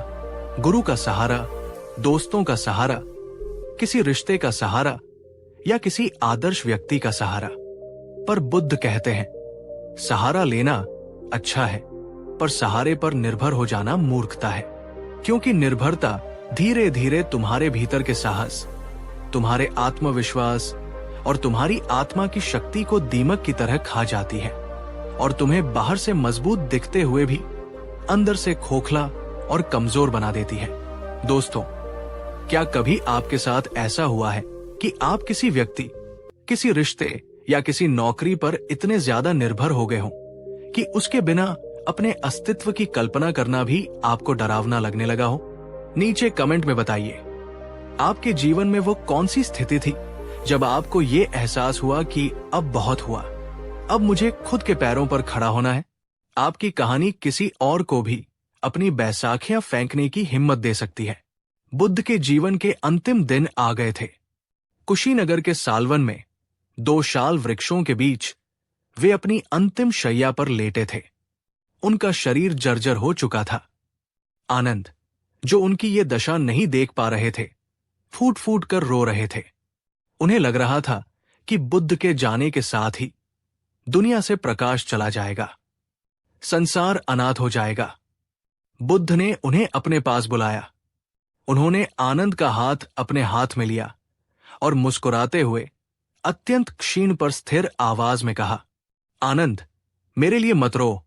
गुरु का सहारा, दोस्तों का सहारा, किसी रिश्ते का सहारा या किसी आदर्श व्यक्ति का सहारा। पर बुद्ध कहते हैं, सहारा लेना अच्छा है, पर सहारे पर निर्भर हो जाना मूर्खता है, क्योंकि निर्भरता धीरे धीरे तुम्हारे भीतर के साहस, तुम्हारे आत्मविश्वास और तुम्हारी आत्मा की शक्ति को दीमक की तरह खा जाती है और तुम्हें बाहर से मजबूत दिखते हुए भी अंदर से खोखला और कमजोर बना देती है। दोस्तों, क्या कभी आपके साथ ऐसा हुआ है कि आप किसी व्यक्ति, किसी रिश्ते या किसी नौकरी पर इतने ज्यादा निर्भर हो गए हो कि उसके बिना अपने अस्तित्व की कल्पना करना भी आपको डरावना लगने लगा हो? नीचे कमेंट में बताइए, आपके जीवन में वो कौन सी स्थिति थी जब आपको ये एहसास हुआ कि अब बहुत हुआ, अब मुझे खुद के पैरों पर खड़ा होना है। आपकी कहानी किसी और को भी अपनी बैसाखियां फेंकने की हिम्मत दे सकती है। बुद्ध के जीवन के अंतिम दिन आ गए थे। कुशीनगर के सालवन में 2 शाल वृक्षों के बीच वे अपनी अंतिम शैया पर लेटे थे। उनका शरीर जर्जर हो चुका था। आनंद, जो उनकी ये दशा नहीं देख पा रहे थे, फूट फूट कर रो रहे थे। उन्हें लग रहा था कि बुद्ध के जाने के साथ ही दुनिया से प्रकाश चला जाएगा, संसार अनाथ हो जाएगा। बुद्ध ने उन्हें अपने पास बुलाया। उन्होंने आनंद का हाथ अपने हाथ में लिया और मुस्कुराते हुए अत्यंत क्षीण पर स्थिर आवाज में कहा, आनंद, मेरे लिए मत रो।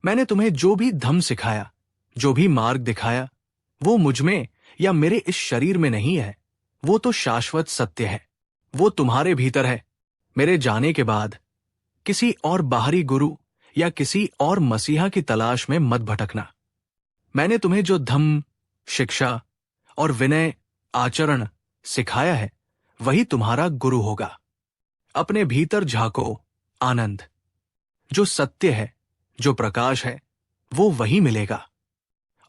मैंने तुम्हें जो भी धम्म सिखाया, जो भी मार्ग दिखाया, वो मुझमें या मेरे इस शरीर में नहीं है। वो तो शाश्वत सत्य है, वो तुम्हारे भीतर है। मेरे जाने के बाद किसी और बाहरी गुरु या किसी और मसीहा की तलाश में मत भटकना। मैंने तुम्हें जो धम्म, शिक्षा और विनय आचरण सिखाया है, वही तुम्हारा गुरु होगा। अपने भीतर झांको आनंद, जो सत्य है, जो प्रकाश है, वो वही मिलेगा।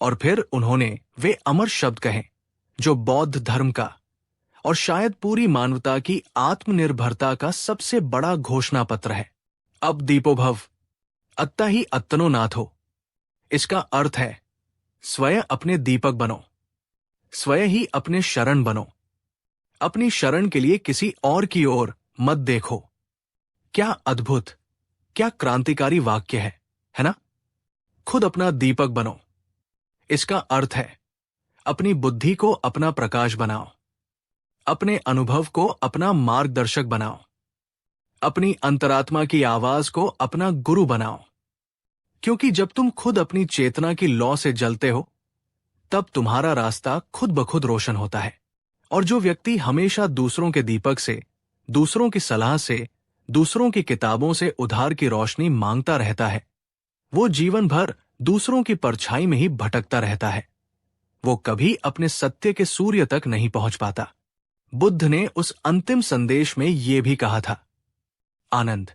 और फिर उन्होंने वे अमर शब्द कहे जो बौद्ध धर्म का और शायद पूरी मानवता की आत्मनिर्भरता का सबसे बड़ा घोषणा पत्र है। अब दीपो भव, अत्ता ही अत्तनो नाथो। इसका अर्थ है, स्वयं अपने दीपक बनो, स्वयं ही अपने शरण बनो। अपनी शरण के लिए किसी और की ओर मत देखो। क्या अद्भुत, क्या क्रांतिकारी वाक्य है ना? खुद अपना दीपक बनो। इसका अर्थ है, अपनी बुद्धि को अपना प्रकाश बनाओ, अपने अनुभव को अपना मार्गदर्शक बनाओ, अपनी अंतरात्मा की आवाज को अपना गुरु बनाओ। क्योंकि जब तुम खुद अपनी चेतना की लौ से जलते हो, तब तुम्हारा रास्ता खुद ब खुद रोशन होता है। और जो व्यक्ति हमेशा दूसरों के दीपक से, दूसरों की सलाह से, दूसरों की किताबों से उधार की रोशनी मांगता रहता है, वो जीवन भर दूसरों की परछाई में ही भटकता रहता है। वो कभी अपने सत्य के सूर्य तक नहीं पहुंच पाता। बुद्ध ने उस अंतिम संदेश में ये भी कहा था, आनंद,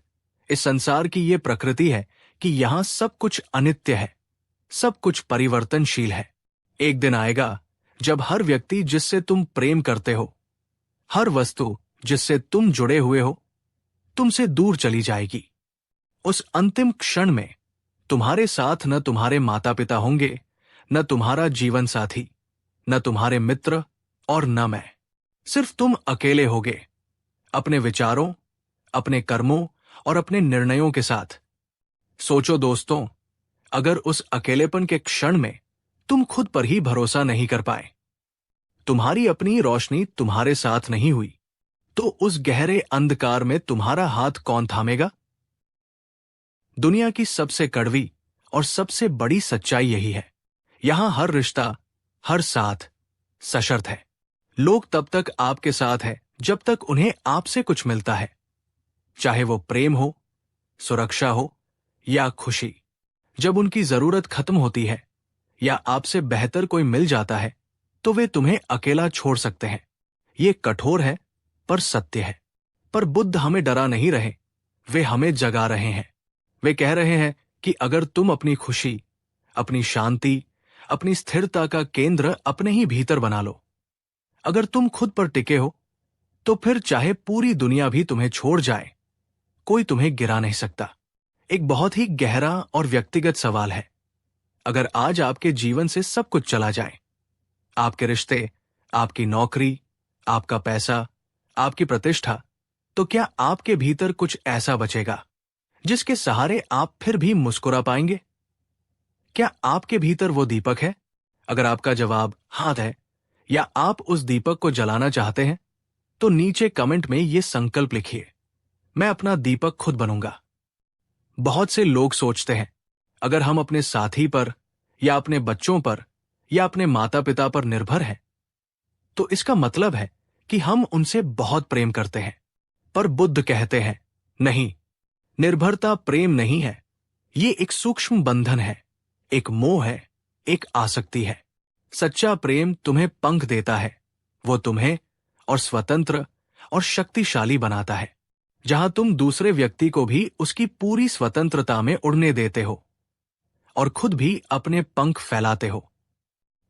इस संसार की ये प्रकृति है कि यहां सब कुछ अनित्य है, सब कुछ परिवर्तनशील है। एक दिन आएगा जब हर व्यक्ति जिससे तुम प्रेम करते हो, हर वस्तु जिससे तुम जुड़े हुए हो, तुमसे दूर चली जाएगी। उस अंतिम क्षण में तुम्हारे साथ न तुम्हारे माता पिता होंगे, न तुम्हारा जीवन साथी, न तुम्हारे मित्र और न मैं। सिर्फ तुम अकेले होगे, अपने विचारों, अपने कर्मों और अपने निर्णयों के साथ। सोचो दोस्तों, अगर उस अकेलेपन के क्षण में तुम खुद पर ही भरोसा नहीं कर पाए, तुम्हारी अपनी रोशनी तुम्हारे साथ नहीं हुई, तो उस गहरे अंधकार में तुम्हारा हाथ कौन थामेगा? दुनिया की सबसे कड़वी और सबसे बड़ी सच्चाई यही है। यहां हर रिश्ता, हर साथ सशर्त है। लोग तब तक आपके साथ है जब तक उन्हें आपसे कुछ मिलता है, चाहे वो प्रेम हो, सुरक्षा हो या खुशी। जब उनकी जरूरत खत्म होती है या आपसे बेहतर कोई मिल जाता है, तो वे तुम्हें अकेला छोड़ सकते हैं। ये कठोर है पर सत्य है। पर बुद्ध हमें डरा नहीं रहे, वे हमें जगा रहे हैं। वे कह रहे हैं कि अगर तुम अपनी खुशी, अपनी शांति, अपनी स्थिरता का केंद्र अपने ही भीतर बना लो, अगर तुम खुद पर टिके हो, तो फिर चाहे पूरी दुनिया भी तुम्हें छोड़ जाए, कोई तुम्हें गिरा नहीं सकता। एक बहुत ही गहरा और व्यक्तिगत सवाल है। अगर आज आपके जीवन से सब कुछ चला जाए, आपके रिश्ते, आपकी नौकरी, आपका पैसा, आपकी प्रतिष्ठा, तो क्या आपके भीतर कुछ ऐसा बचेगा जिसके सहारे आप फिर भी मुस्कुरा पाएंगे? क्या आपके भीतर वो दीपक है? अगर आपका जवाब हाँ है, या आप उस दीपक को जलाना चाहते हैं, तो नीचे कमेंट में ये संकल्प लिखिए, मैं अपना दीपक खुद बनूंगा। बहुत से लोग सोचते हैं, अगर हम अपने साथी पर या अपने बच्चों पर या अपने माता पिता पर निर्भर हैं, तो इसका मतलब है कि हम उनसे बहुत प्रेम करते हैं। पर बुद्ध कहते हैं, नहीं, निर्भरता प्रेम नहीं है, ये एक सूक्ष्म बंधन है, एक मोह है, एक आसक्ति है। सच्चा प्रेम तुम्हें पंख देता है, वो तुम्हें और स्वतंत्र और शक्तिशाली बनाता है, जहां तुम दूसरे व्यक्ति को भी उसकी पूरी स्वतंत्रता में उड़ने देते हो और खुद भी अपने पंख फैलाते हो।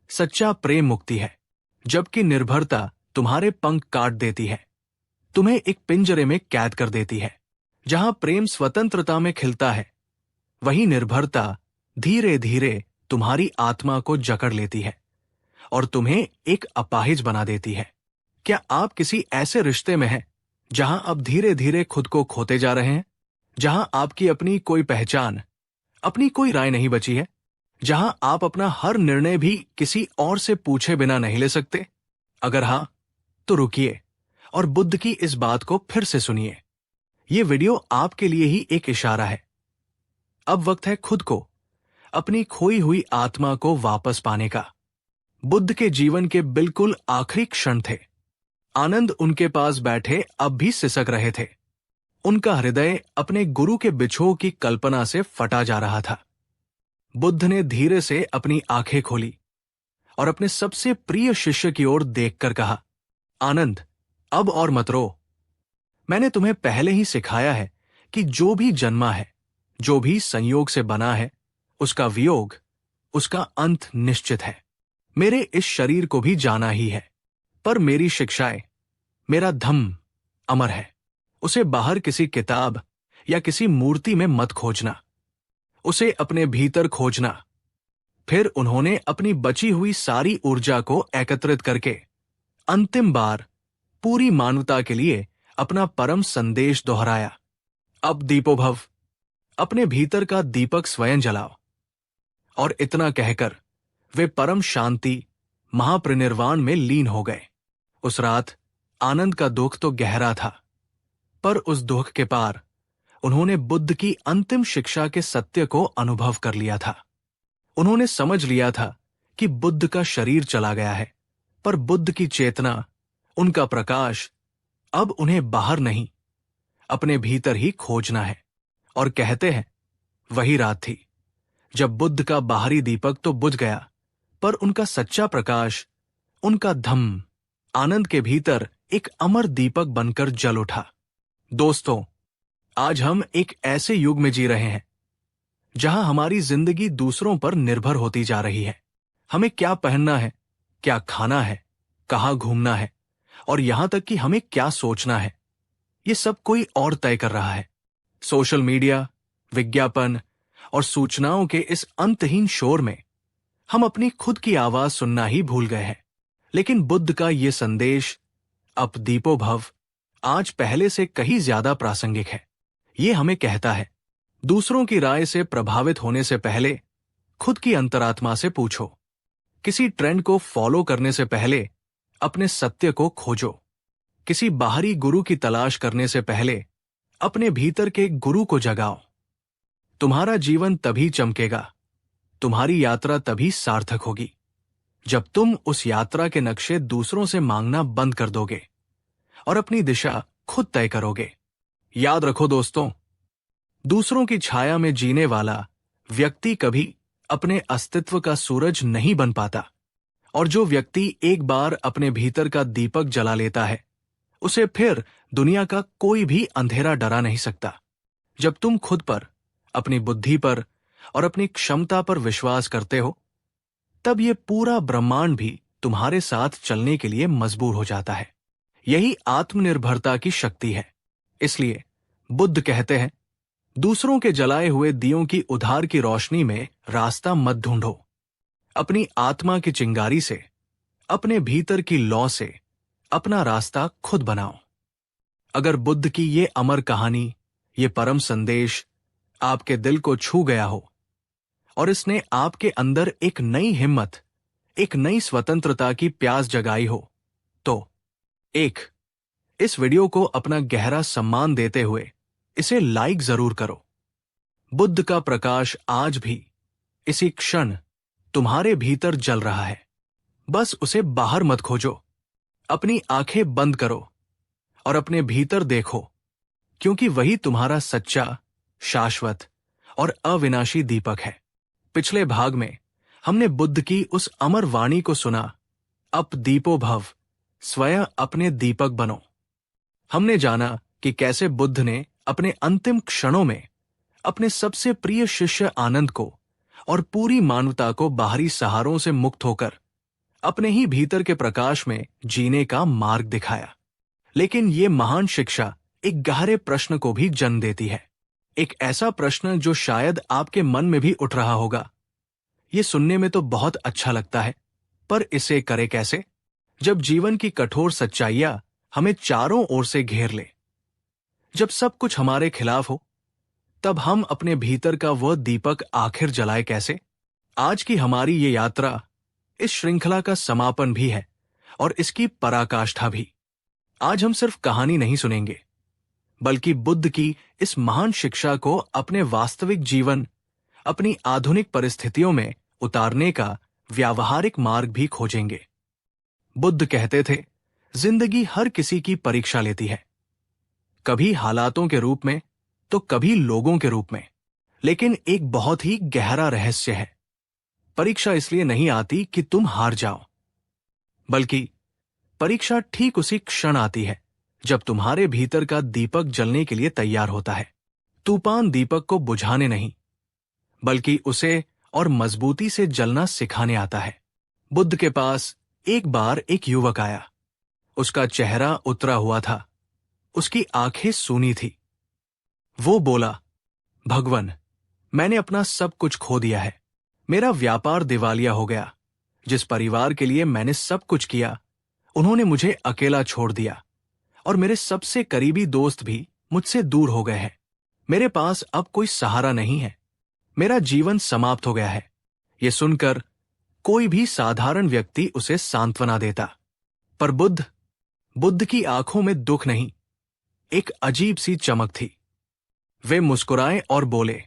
सच्चा प्रेम मुक्ति है, जबकि निर्भरता तुम्हारे पंख काट देती है, तुम्हें एक पिंजरे में कैद कर देती है। जहां प्रेम स्वतंत्रता में खिलता है, वहीं निर्भरता धीरे धीरे तुम्हारी आत्मा को जकड़ लेती है और तुम्हें एक अपाहिज बना देती है। क्या आप किसी ऐसे रिश्ते में हैं जहां अब धीरे धीरे खुद को खोते जा रहे हैं, जहां आपकी अपनी कोई पहचान, अपनी कोई राय नहीं बची है, जहां आप अपना हर निर्णय भी किसी और से पूछे बिना नहीं ले सकते? अगर हां, तो रुकिए और बुद्ध की इस बात को फिर से सुनिए। ये वीडियो आपके लिए ही एक इशारा है। अब वक्त है खुद को, अपनी खोई हुई आत्मा को वापस पाने का। बुद्ध के जीवन के बिल्कुल आखिरी क्षण थे। आनंद उनके पास बैठे अब भी सिसक रहे थे। उनका हृदय अपने गुरु के बिछोह की कल्पना से फटा जा रहा था। बुद्ध ने धीरे से अपनी आंखें खोली और अपने सबसे प्रिय शिष्य की ओर देखकर कहा, आनंद, अब और मत रो। मैंने तुम्हें पहले ही सिखाया है कि जो भी जन्मा है, जो भी संयोग से बना है, उसका वियोग, उसका अंत निश्चित है। मेरे इस शरीर को भी जाना ही है, पर मेरी शिक्षाएं, मेरा धम्म अमर है। उसे बाहर किसी किताब या किसी मूर्ति में मत खोजना, उसे अपने भीतर खोजना। फिर उन्होंने अपनी बची हुई सारी ऊर्जा को एकत्रित करके अंतिम बार पूरी मानवता के लिए अपना परम संदेश दोहराया, अब दीपो भव, अपने भीतर का दीपक स्वयं जलाओ। और इतना कहकर वे परम शांति, महापरिनिर्वाण में लीन हो गए। उस रात आनंद का दुख तो गहरा था, पर उस दुख के पार उन्होंने बुद्ध की अंतिम शिक्षा के सत्य को अनुभव कर लिया था। उन्होंने समझ लिया था कि बुद्ध का शरीर चला गया है, पर बुद्ध की चेतना, उनका प्रकाश अब उन्हें बाहर नहीं, अपने भीतर ही खोजना है। और कहते हैं, वही रात थी जब बुद्ध का बाहरी दीपक तो बुझ गया, पर उनका सच्चा प्रकाश, उनका धम्म, आनंद के भीतर एक अमर दीपक बनकर जल उठा। दोस्तों, आज हम एक ऐसे युग में जी रहे हैं जहां हमारी जिंदगी दूसरों पर निर्भर होती जा रही है। हमें क्या पहनना है, क्या खाना है, कहाँ घूमना है, और यहां तक कि हमें क्या सोचना है, ये सब कोई और तय कर रहा है। सोशल मीडिया, विज्ञापन और सूचनाओं के इस अंतहीन शोर में हम अपनी खुद की आवाज सुनना ही भूल गए हैं। लेकिन बुद्ध का ये संदेश, अप दीपो भव, आज पहले से कहीं ज्यादा प्रासंगिक है। ये हमें कहता है, दूसरों की राय से प्रभावित होने से पहले खुद की अंतरात्मा से पूछो। किसी ट्रेंड को फॉलो करने से पहले अपने सत्य को खोजो। किसी बाहरी गुरु की तलाश करने से पहले अपने भीतर के गुरु को जगाओ। तुम्हारा जीवन तभी चमकेगा, तुम्हारी यात्रा तभी सार्थक होगी, जब तुम उस यात्रा के नक्शे दूसरों से मांगना बंद कर दोगे और अपनी दिशा खुद तय करोगे। याद रखो दोस्तों, दूसरों की छाया में जीने वाला व्यक्ति कभी अपने अस्तित्व का सूरज नहीं बन पाता, और जो व्यक्ति एक बार अपने भीतर का दीपक जला लेता है, उसे फिर दुनिया का कोई भी अंधेरा डरा नहीं सकता। जब तुम खुद पर, अपनी बुद्धि पर और अपनी क्षमता पर विश्वास करते हो, तब ये पूरा ब्रह्मांड भी तुम्हारे साथ चलने के लिए मजबूर हो जाता है। यही आत्मनिर्भरता की शक्ति है। इसलिए बुद्ध कहते हैं, दूसरों के जलाए हुए दियों की उधार की रोशनी में रास्ता मत ढूंढो। अपनी आत्मा की चिंगारी से, अपने भीतर की लौ से अपना रास्ता खुद बनाओ। अगर बुद्ध की ये अमर कहानी, ये परम संदेश आपके दिल को छू गया हो और इसने आपके अंदर एक नई हिम्मत, एक नई स्वतंत्रता की प्यास जगाई हो, तो इस वीडियो को अपना गहरा सम्मान देते हुए इसे लाइक जरूर करो। बुद्ध का प्रकाश आज भी, इसी क्षण तुम्हारे भीतर जल रहा है। बस उसे बाहर मत खोजो। अपनी आंखें बंद करो और अपने भीतर देखो, क्योंकि वही तुम्हारा सच्चा, शाश्वत और अविनाशी दीपक है। पिछले भाग में हमने बुद्ध की उस अमर वाणी को सुना, अप दीपो भव, स्वयं अपने दीपक बनो। हमने जाना कि कैसे बुद्ध ने अपने अंतिम क्षणों में अपने सबसे प्रिय शिष्य आनंद को और पूरी मानवता को बाहरी सहारों से मुक्त होकर अपने ही भीतर के प्रकाश में जीने का मार्ग दिखाया। लेकिन ये महान शिक्षा एक गहरे प्रश्न को भी जन्म देती है। एक ऐसा प्रश्न जो शायद आपके मन में भी उठ रहा होगा, ये सुनने में तो बहुत अच्छा लगता है, पर इसे करे कैसे जब जीवन की कठोर सच्चाइयां हमें चारों ओर से घेर ले। जब सब कुछ हमारे खिलाफ हो, तब हम अपने भीतर का वह दीपक आखिर जलाए कैसे? आज की हमारी ये यात्रा इस श्रृंखला का समापन भी है और इसकी पराकाष्ठा भी। आज हम सिर्फ कहानी नहीं सुनेंगे, बल्कि बुद्ध की इस महान शिक्षा को अपने वास्तविक जीवन, अपनी आधुनिक परिस्थितियों में उतारने का व्यावहारिक मार्ग भी खोजेंगे। बुद्ध कहते थे, जिंदगी हर किसी की परीक्षा लेती है, कभी हालातों के रूप में तो कभी लोगों के रूप में। लेकिन एक बहुत ही गहरा रहस्य है, परीक्षा इसलिए नहीं आती कि तुम हार जाओ, बल्कि परीक्षा ठीक उसी क्षण आती है जब तुम्हारे भीतर का दीपक जलने के लिए तैयार होता है। तूफान दीपक को बुझाने नहीं, बल्कि उसे और मजबूती से जलना सिखाने आता है। बुद्ध के पास एक बार एक युवक आया। उसका चेहरा उतरा हुआ था, उसकी आंखें सूनी थी। वो बोला, भगवन, मैंने अपना सब कुछ खो दिया है। मेरा व्यापार दिवालिया हो गया। जिस परिवार के लिए मैंने सब कुछ किया, उन्होंने मुझे अकेला छोड़ दिया और मेरे सबसे करीबी दोस्त भी मुझसे दूर हो गए हैं। मेरे पास अब कोई सहारा नहीं है। मेरा जीवन समाप्त हो गया है। ये सुनकर कोई भी साधारण व्यक्ति उसे सांत्वना देता, पर बुद्ध की आंखों में दुख नहीं, एक अजीब सी चमक थी। वे मुस्कुराए और बोले,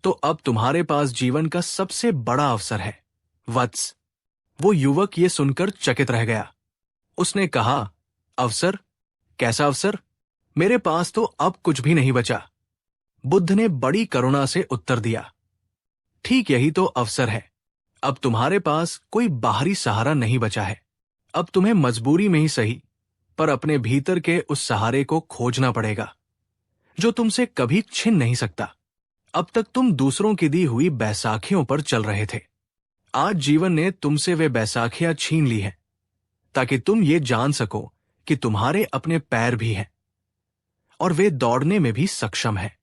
तो अब तुम्हारे पास जीवन का सबसे बड़ा अवसर है, वत्स। वो युवक ये सुनकर चकित रह गया। उसने कहा, अवसर? कैसा अवसर? मेरे पास तो अब कुछ भी नहीं बचा। बुद्ध ने बड़ी करुणा से उत्तर दिया, ठीक यही तो अवसर है। अब तुम्हारे पास कोई बाहरी सहारा नहीं बचा है। अब तुम्हें मजबूरी में ही सही, पर अपने भीतर के उस सहारे को खोजना पड़ेगा जो तुमसे कभी छिन नहीं सकता। अब तक तुम दूसरों की दी हुई बैसाखियों पर चल रहे थे। आज जीवन ने तुमसे वे बैसाखियां छीन ली हैं, ताकि तुम ये जान सको कि तुम्हारे अपने पैर भी हैं और वे दौड़ने में भी सक्षम हैं।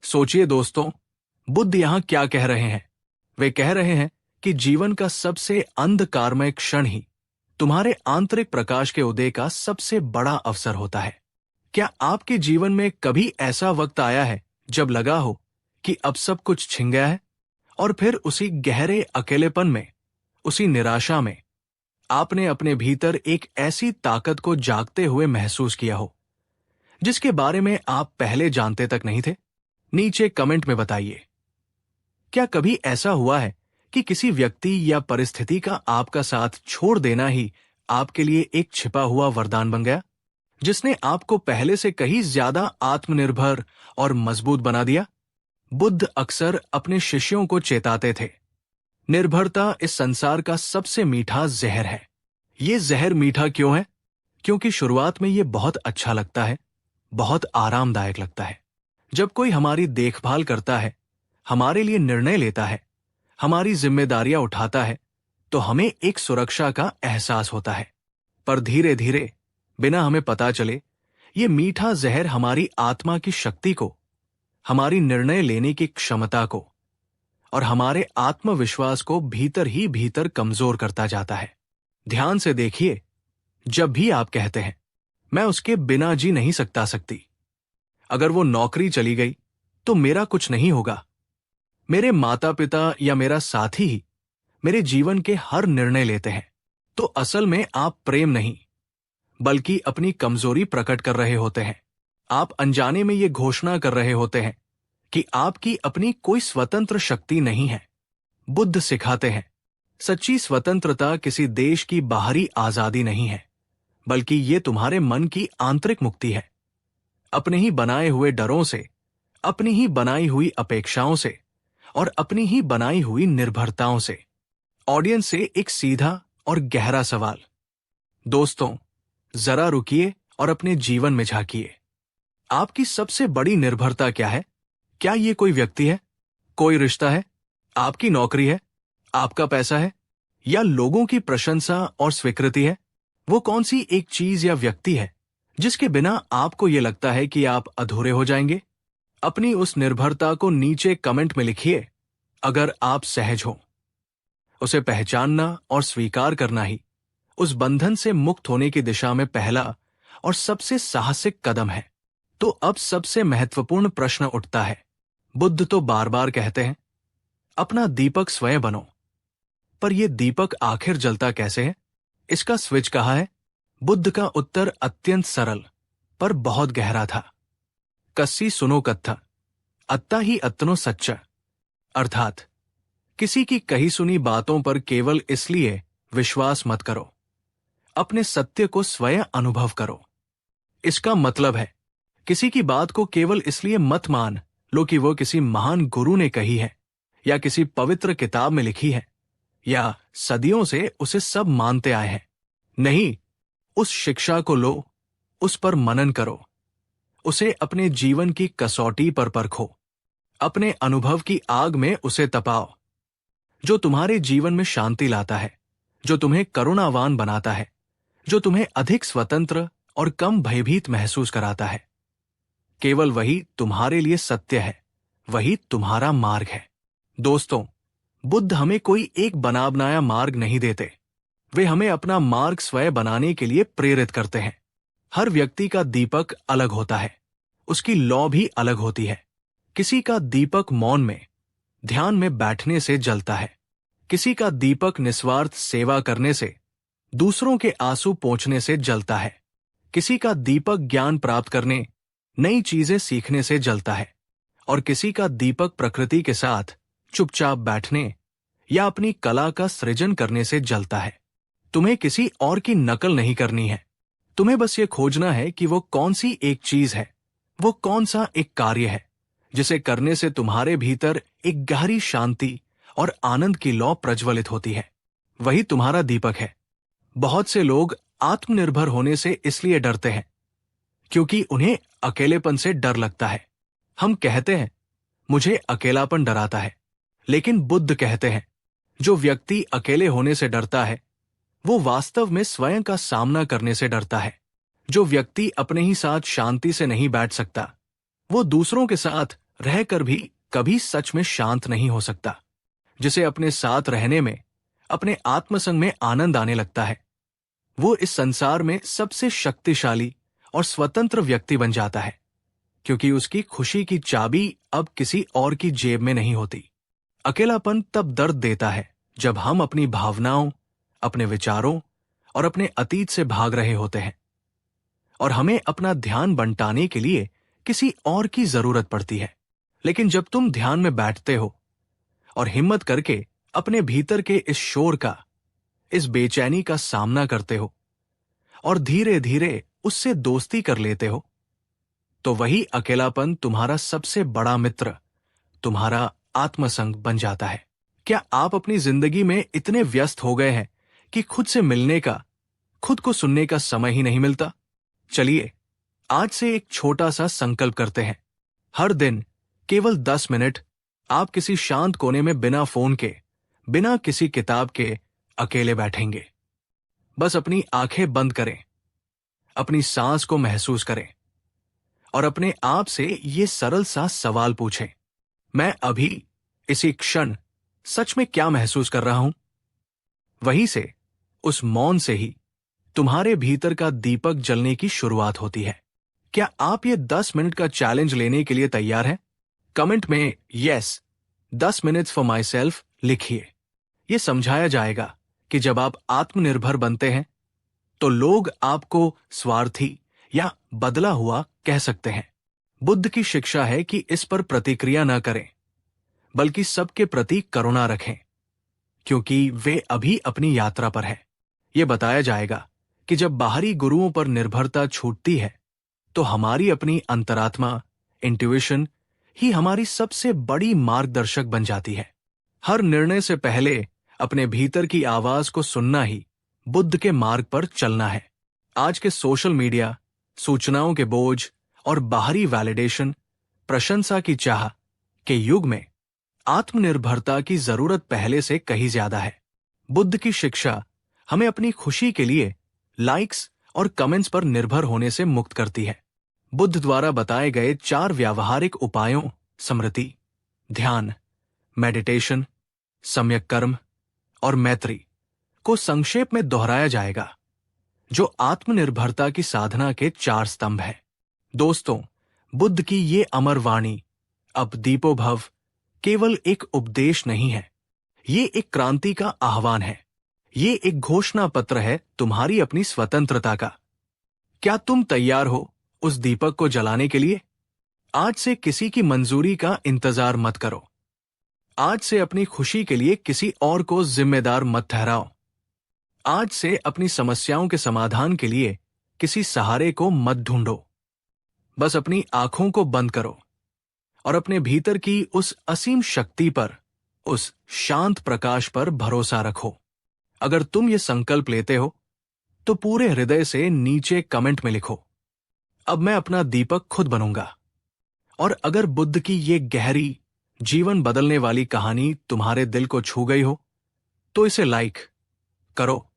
सोचिए दोस्तों, बुद्ध यहां क्या कह रहे हैं? वे कह रहे हैं कि जीवन का सबसे अंधकारमय क्षण ही तुम्हारे आंतरिक प्रकाश के उदय का सबसे बड़ा अवसर होता है। क्या आपके जीवन में कभी ऐसा वक्त आया है जब लगा हो कि अब सब कुछ छिन गया है, और फिर उसी गहरे अकेलेपन में, उसी निराशा में आपने अपने भीतर एक ऐसी ताकत को जागते हुए महसूस किया हो जिसके बारे में आप पहले जानते तक नहीं थे? नीचे कमेंट में बताइए। क्या कभी ऐसा हुआ है कि किसी व्यक्ति या परिस्थिति का आपका साथ छोड़ देना ही आपके लिए एक छिपा हुआ वरदान बन गया, जिसने आपको पहले से कहीं ज्यादा आत्मनिर्भर और मजबूत बना दिया? बुद्ध अक्सर अपने शिष्यों को चेताते थे, निर्भरता इस संसार का सबसे मीठा जहर है। ये जहर मीठा क्यों है? क्योंकि शुरुआत में ये बहुत अच्छा लगता है, बहुत आरामदायक लगता है। जब कोई हमारी देखभाल करता है, हमारे लिए निर्णय लेता है, हमारी जिम्मेदारियां उठाता है, तो हमें एक सुरक्षा का एहसास होता है। पर धीरे धीरे, बिना हमें पता चले, ये मीठा जहर हमारी आत्मा की शक्ति को, हमारी निर्णय लेने की क्षमता को और हमारे आत्मविश्वास को भीतर ही भीतर कमजोर करता जाता है। ध्यान से देखिए, जब भी आप कहते हैं मैं उसके बिना जी नहीं सकती, अगर वो नौकरी चली गई तो मेरा कुछ नहीं होगा, मेरे माता पिता या मेरा साथी ही मेरे जीवन के हर निर्णय लेते हैं, तो असल में आप प्रेम नहीं बल्कि अपनी कमजोरी प्रकट कर रहे होते हैं। आप अनजाने में ये घोषणा कर रहे होते हैं कि आपकी अपनी कोई स्वतंत्र शक्ति नहीं है। बुद्ध सिखाते हैं, सच्ची स्वतंत्रता किसी देश की बाहरी आजादी नहीं है, बल्कि ये तुम्हारे मन की आंतरिक मुक्ति है। अपने ही बनाए हुए डरों से, अपनी ही बनाई हुई अपेक्षाओं से और अपनी ही बनाई हुई निर्भरताओं से। ऑडियंस से एक सीधा और गहरा सवाल। दोस्तों, जरा रुकिए और अपने जीवन में झांकिए। आपकी सबसे बड़ी निर्भरता क्या है? क्या ये कोई व्यक्ति है, कोई रिश्ता है, आपकी नौकरी है, आपका पैसा है, या लोगों की प्रशंसा और स्वीकृति है? वो कौन सी एक चीज या व्यक्ति है जिसके बिना आपको ये लगता है कि आप अधूरे हो जाएंगे? अपनी उस निर्भरता को नीचे कमेंट में लिखिए, अगर आप सहज हो। उसे पहचानना और स्वीकार करना ही उस बंधन से मुक्त होने की दिशा में पहला और सबसे साहसिक कदम है। तो अब सबसे महत्वपूर्ण प्रश्न उठता है। बुद्ध तो बार बार कहते हैं, अपना दीपक स्वयं बनो, पर यह दीपक आखिर जलता कैसे है? इसका स्विच कहाँ है? बुद्ध का उत्तर अत्यंत सरल पर बहुत गहरा था। कस्सी सुनो कत्था, अत्ता ही अत्नो सच्चा। अर्थात किसी की कही सुनी बातों पर केवल इसलिए विश्वास मत करो, अपने सत्य को स्वयं अनुभव करो। इसका मतलब है, किसी की बात को केवल इसलिए मत मान लो कि वो किसी महान गुरु ने कही है या किसी पवित्र किताब में लिखी है या सदियों से उसे सब मानते आए हैं। नहीं, उस शिक्षा को लो, उस पर मनन करो, उसे अपने जीवन की कसौटी पर परखो, अपने अनुभव की आग में उसे तपाओ। जो तुम्हारे जीवन में शांति लाता है, जो तुम्हें करुणावान बनाता है, जो तुम्हें अधिक स्वतंत्र और कम भयभीत महसूस कराता है, केवल वही तुम्हारे लिए सत्य है, वही तुम्हारा मार्ग है। दोस्तों, बुद्ध हमें कोई एक बना बनाया मार्ग नहीं देते, वे हमें अपना मार्ग स्वयं बनाने के लिए प्रेरित करते हैं। हर व्यक्ति का दीपक अलग होता है, उसकी लौ भी अलग होती है। किसी का दीपक मौन में, ध्यान में बैठने से जलता है, किसी का दीपक निस्वार्थ सेवा करने से, दूसरों के आंसू पोंछने से जलता है, किसी का दीपक ज्ञान प्राप्त करने, नई चीजें सीखने से जलता है, और किसी का दीपक प्रकृति के साथ चुपचाप बैठने या अपनी कला का सृजन करने से जलता है। तुम्हें किसी और की नकल नहीं करनी है, तुम्हें बस ये खोजना है कि वो कौन सी एक चीज है, वो कौन सा एक कार्य है जिसे करने से तुम्हारे भीतर एक गहरी शांति और आनंद की लौ प्रज्वलित होती है। वही तुम्हारा दीपक है। बहुत से लोग आत्मनिर्भर होने से इसलिए डरते हैं क्योंकि उन्हें अकेलेपन से डर लगता है। हम कहते हैं, मुझे अकेलापन डराता है, लेकिन बुद्ध कहते हैं, जो व्यक्ति अकेले होने से डरता है वो वास्तव में स्वयं का सामना करने से डरता है। जो व्यक्ति अपने ही साथ शांति से नहीं बैठ सकता, वो दूसरों के साथ रहकर भी कभी सच में शांत नहीं हो सकता। जिसे अपने साथ रहने में, अपने आत्मसंग में आनंद आने लगता है, वो इस संसार में सबसे शक्तिशाली और स्वतंत्र व्यक्ति बन जाता है, क्योंकि उसकी खुशी की चाबी अब किसी और की जेब में नहीं होती। अकेलापन तब दर्द देता है जब हम अपनी भावनाओं, अपने विचारों और अपने अतीत से भाग रहे होते हैं और हमें अपना ध्यान बंटाने के लिए किसी और की जरूरत पड़ती है। लेकिन जब तुम ध्यान में बैठते हो और हिम्मत करके अपने भीतर के इस शोर का, इस बेचैनी का सामना करते हो और धीरे धीरे उससे दोस्ती कर लेते हो, तो वही अकेलापन तुम्हारा सबसे बड़ा मित्र, तुम्हारा आत्मसंग बन जाता है। क्या आप अपनी जिंदगी में इतने व्यस्त हो गए हैं कि खुद से मिलने का, खुद को सुनने का समय ही नहीं मिलता। चलिए आज से एक छोटा सा संकल्प करते हैं। हर दिन केवल 10 मिनट आप किसी शांत कोने में बिना फोन के, बिना किसी किताब के अकेले बैठेंगे। बस अपनी आंखें बंद करें, अपनी सांस को महसूस करें और अपने आप से ये सरल सा सवाल पूछें, मैं अभी इसी क्षण सच में क्या महसूस कर रहा हूं? वहीं से, उस मौन से ही तुम्हारे भीतर का दीपक जलने की शुरुआत होती है। क्या आप ये 10 मिनट का चैलेंज लेने के लिए तैयार हैं? कमेंट में yes 10 minutes for my self लिखिए। ये समझाया जाएगा कि जब आप आत्मनिर्भर बनते हैं तो लोग आपको स्वार्थी या बदला हुआ कह सकते हैं। बुद्ध की शिक्षा है कि इस पर प्रतिक्रिया न करें, बल्कि सबके प्रति करुणा रखें, क्योंकि वे अभी अपनी यात्रा पर हैं। यह बताया जाएगा कि जब बाहरी गुरुओं पर निर्भरता छूटती है तो हमारी अपनी अंतरात्मा, इंट्यूइशन ही हमारी सबसे बड़ी मार्गदर्शक बन जाती है। हर निर्णय से पहले अपने भीतर की आवाज को सुनना ही बुद्ध के मार्ग पर चलना है। आज के सोशल मीडिया, सूचनाओं के बोझ और बाहरी वैलिडेशन, प्रशंसा की चाह के युग में आत्मनिर्भरता की जरूरत पहले से कहीं ज्यादा है। बुद्ध की शिक्षा हमें अपनी खुशी के लिए लाइक्स और कमेंट्स पर निर्भर होने से मुक्त करती है। बुद्ध द्वारा बताए गए 4 व्यावहारिक उपायों, स्मृति, ध्यान, मेडिटेशन, सम्यक कर्म और मैत्री को संक्षेप में दोहराया जाएगा, जो आत्मनिर्भरता की साधना के 4 स्तंभ हैं। दोस्तों, बुद्ध की ये अमर वाणी अब दीपो भव केवल एक उपदेश नहीं है, ये एक क्रांति का आह्वान है। ये एक घोषणा पत्र है तुम्हारी अपनी स्वतंत्रता का। क्या तुम तैयार हो उस दीपक को जलाने के लिए? आज से किसी की मंजूरी का इंतजार मत करो। आज से अपनी खुशी के लिए किसी और को जिम्मेदार मत ठहराओ। आज से अपनी समस्याओं के समाधान के लिए किसी सहारे को मत ढूंढो। बस अपनी आंखों को बंद करो और अपने भीतर की उस असीम शक्ति पर, उस शांत प्रकाश पर भरोसा रखो। अगर तुम ये संकल्प लेते हो तो पूरे हृदय से नीचे कमेंट में लिखो, अब मैं अपना दीपक खुद बनूंगा। और अगर बुद्ध की ये गहरी, जीवन बदलने वाली कहानी तुम्हारे दिल को छू गई हो तो इसे लाइक करो,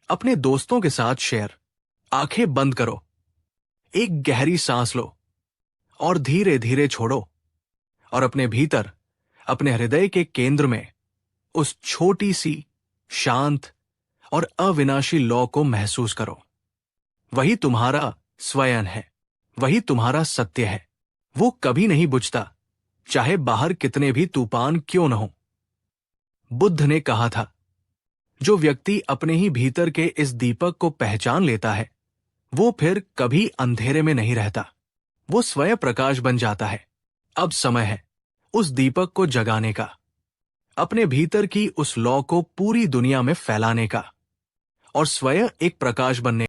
अपने दोस्तों के साथ शेयर, आंखें बंद करो, एक गहरी सांस लो और धीरे धीरे छोड़ो और अपने भीतर, अपने हृदय के केंद्र में उस छोटी सी, शांत और अविनाशी लौ को महसूस करो। वही तुम्हारा स्वयं है, वही तुम्हारा सत्य है। वो कभी नहीं बुझता, चाहे बाहर कितने भी तूफान क्यों न हो। बुद्ध ने कहा था, जो व्यक्ति अपने ही भीतर के इस दीपक को पहचान लेता है, वो फिर कभी अंधेरे में नहीं रहता, वो स्वयं प्रकाश बन जाता है। अब समय है उस दीपक को जगाने का, अपने भीतर की उस लौ को पूरी दुनिया में फैलाने का और स्वयं एक प्रकाश बनने